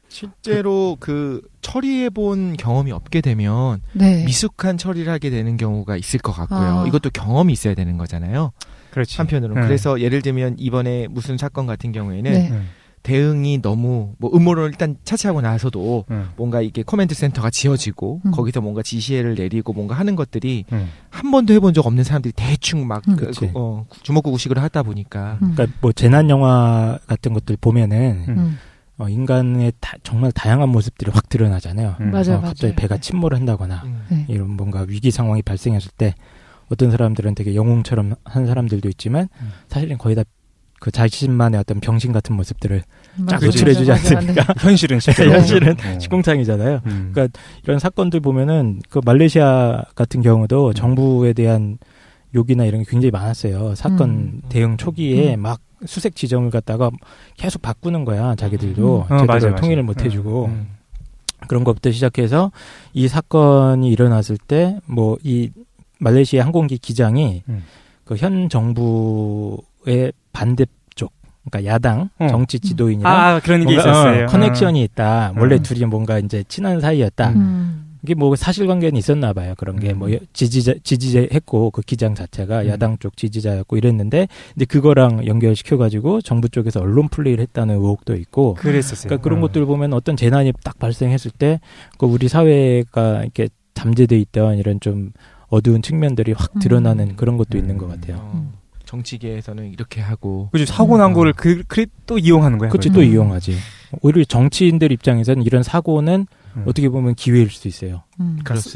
실제로 그 처리해본 경험이 없게 되면 미숙한 처리를 하게 되는 경우가 있을 것 같고요. 이것도 경험이 있어야 되는 거잖아요. 그렇지. 한편으로는. 그래서 예를 들면 이번에 무슨 사건 같은 경우에는 대응이 너무 뭐 음모론을 일단 차치하고 나서도 뭔가 이게 커맨드 센터가 지어지고 거기서 뭔가 지시를 내리고 뭔가 하는 것들이 한 번도 해본 적 없는 사람들이 대충 막 주먹구구식으로 하다 보니까 그러니까 뭐 재난 영화 같은 것들 보면은 인간의 정말 다양한 모습들이 확 드러나잖아요. 맞아요. 갑자기 배가 침몰을 한다거나 이런 뭔가 위기 상황이 발생했을 때 어떤 사람들은 되게 영웅처럼 한 사람들도 있지만 사실은 거의 다 그 자신만의 어떤 병신 같은 모습들을 쫙 노출해주지 않습니까? 현실은 시공창이잖아요. 그러니까 이런 사건들 보면은 그 말레이시아 같은 경우도 정부에 대한 욕이나 이런 게 굉장히 많았어요. 사건 대응 초기에 막 수색 지점을 갖다가 계속 바꾸는 거야. 자기들도 제대로 통일을 못 해주고 그런 것부터 시작해서 이 사건이 일어났을 때 뭐 이 말레이시아 항공기 기장이 그 현 정부의 반대쪽, 그러니까 야당 정치 지도인이랑 그런 게 있었어요. 커넥션이 있다. 원래 둘이 뭔가 이제 친한 사이였다. 이게 뭐 사실관계는 있었나 봐요. 그런 게 뭐 지지자했고 그 기장 자체가 야당 쪽 지지자였고 이랬는데 근데 그거랑 연결시켜가지고 정부 쪽에서 언론 플레이를 했다는 의혹도 있고. 그랬었어요. 그러니까 그런 것들 보면 어떤 재난이 딱 발생했을 때 그 우리 사회가 이렇게 잠재돼 있던 이런 좀 어두운 측면들이 확 드러나는 그런 것도 있는 것 같아요. 정치계에서는 이렇게 하고. 그렇죠. 사고 난 거를 또 이용하는 거야. 그렇지, 또 이용하지. 오히려 정치인들 입장에서는 이런 사고는 어떻게 보면 기회일 수도 있어요.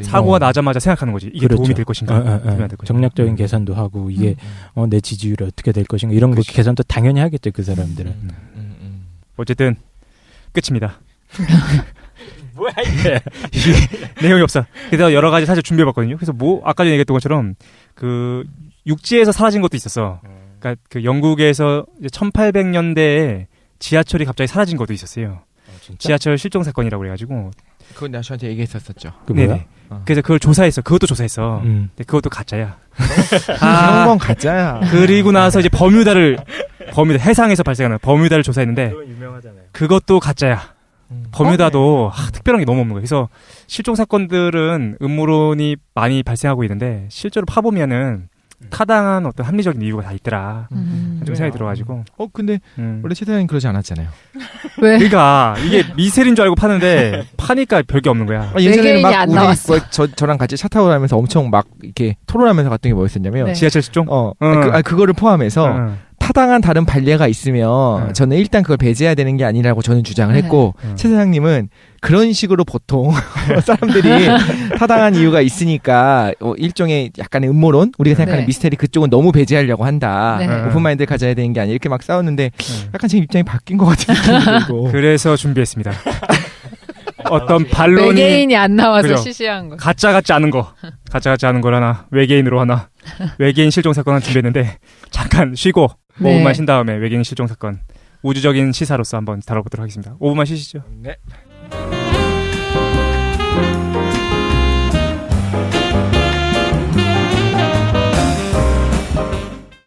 사고가 나자마자 생각하는 거지. 이게 도움이 될 것인가. 정략적인 계산도 하고 이게 내 지지율이 어떻게 될 것인가 이런 거 계산도 당연히 하겠죠. 그 사람들은. 어쨌든 끝입니다. 뭐야 이게. 내용이 없어. 그래서 여러 가지 사실 준비해봤거든요. 그래서 뭐 아까 전에 얘기했던 것처럼 그 육지에서 사라진 것도 있었어. 그러니까 그 영국에서 1800년대에 지하철이 갑자기 사라진 것도 있었어요. 지하철 실종 사건이라고 그래가지고. 그건 내가 저한테 얘기했었었죠. 네네. 그래서 그걸 조사했어. 그것도 조사했어. 근데 그것도 가짜야. 그런 건 가짜야. 그리고 나서 이제 버뮤다 해상에서 발생하는 버뮤다를 조사했는데 그것도 가짜야. 버뮤다도 특별한 게 너무 없는 거예요. 그래서 실종 사건들은 음모론이 많이 발생하고 있는데 실제로 파보면은 타당한 어떤 합리적인 이유가 다 있더라. 좀 생각이 들어가지고. 근데 원래 최 사장님 그러지 않았잖아요. 왜? 그러니까 이게 미스테리인 줄 알고 파는데 파니까 별게 없는 거야. 예전에 막 우리 저랑 같이 차 타고 가면서 엄청 막 이렇게 토론하면서 갔던 게 뭐였었냐면 네. 지하철 실종? 그거를 포함해서 타당한 다른 판례가 있으면 저는 일단 그걸 배제해야 되는 게 아니라고 저는 주장을 했고 최 사장님은 그런 식으로 보통 사람들이 타당한 이유가 있으니까 일종의 약간의 음모론 우리가 생각하는 미스테리 그쪽은 너무 배제하려고 한다. 오픈마인드를 가져야 되는 게 아니라 이렇게 막 싸웠는데 약간 지금 입장이 바뀐 것 같은 느낌이 들고 그래서 준비했습니다. 어떤 반론이 외계인이 안 나와서 시시한 거. 가짜 같지 않은 걸 하나 외계인으로 하나 외계인 실종 사건 하나 준비했는데 잠깐 쉬고 5분만 쉰 다음에 외계인 실종 사건 우주적인 시사로서 한번 다뤄보도록 하겠습니다. 5분만 쉬시죠. 네.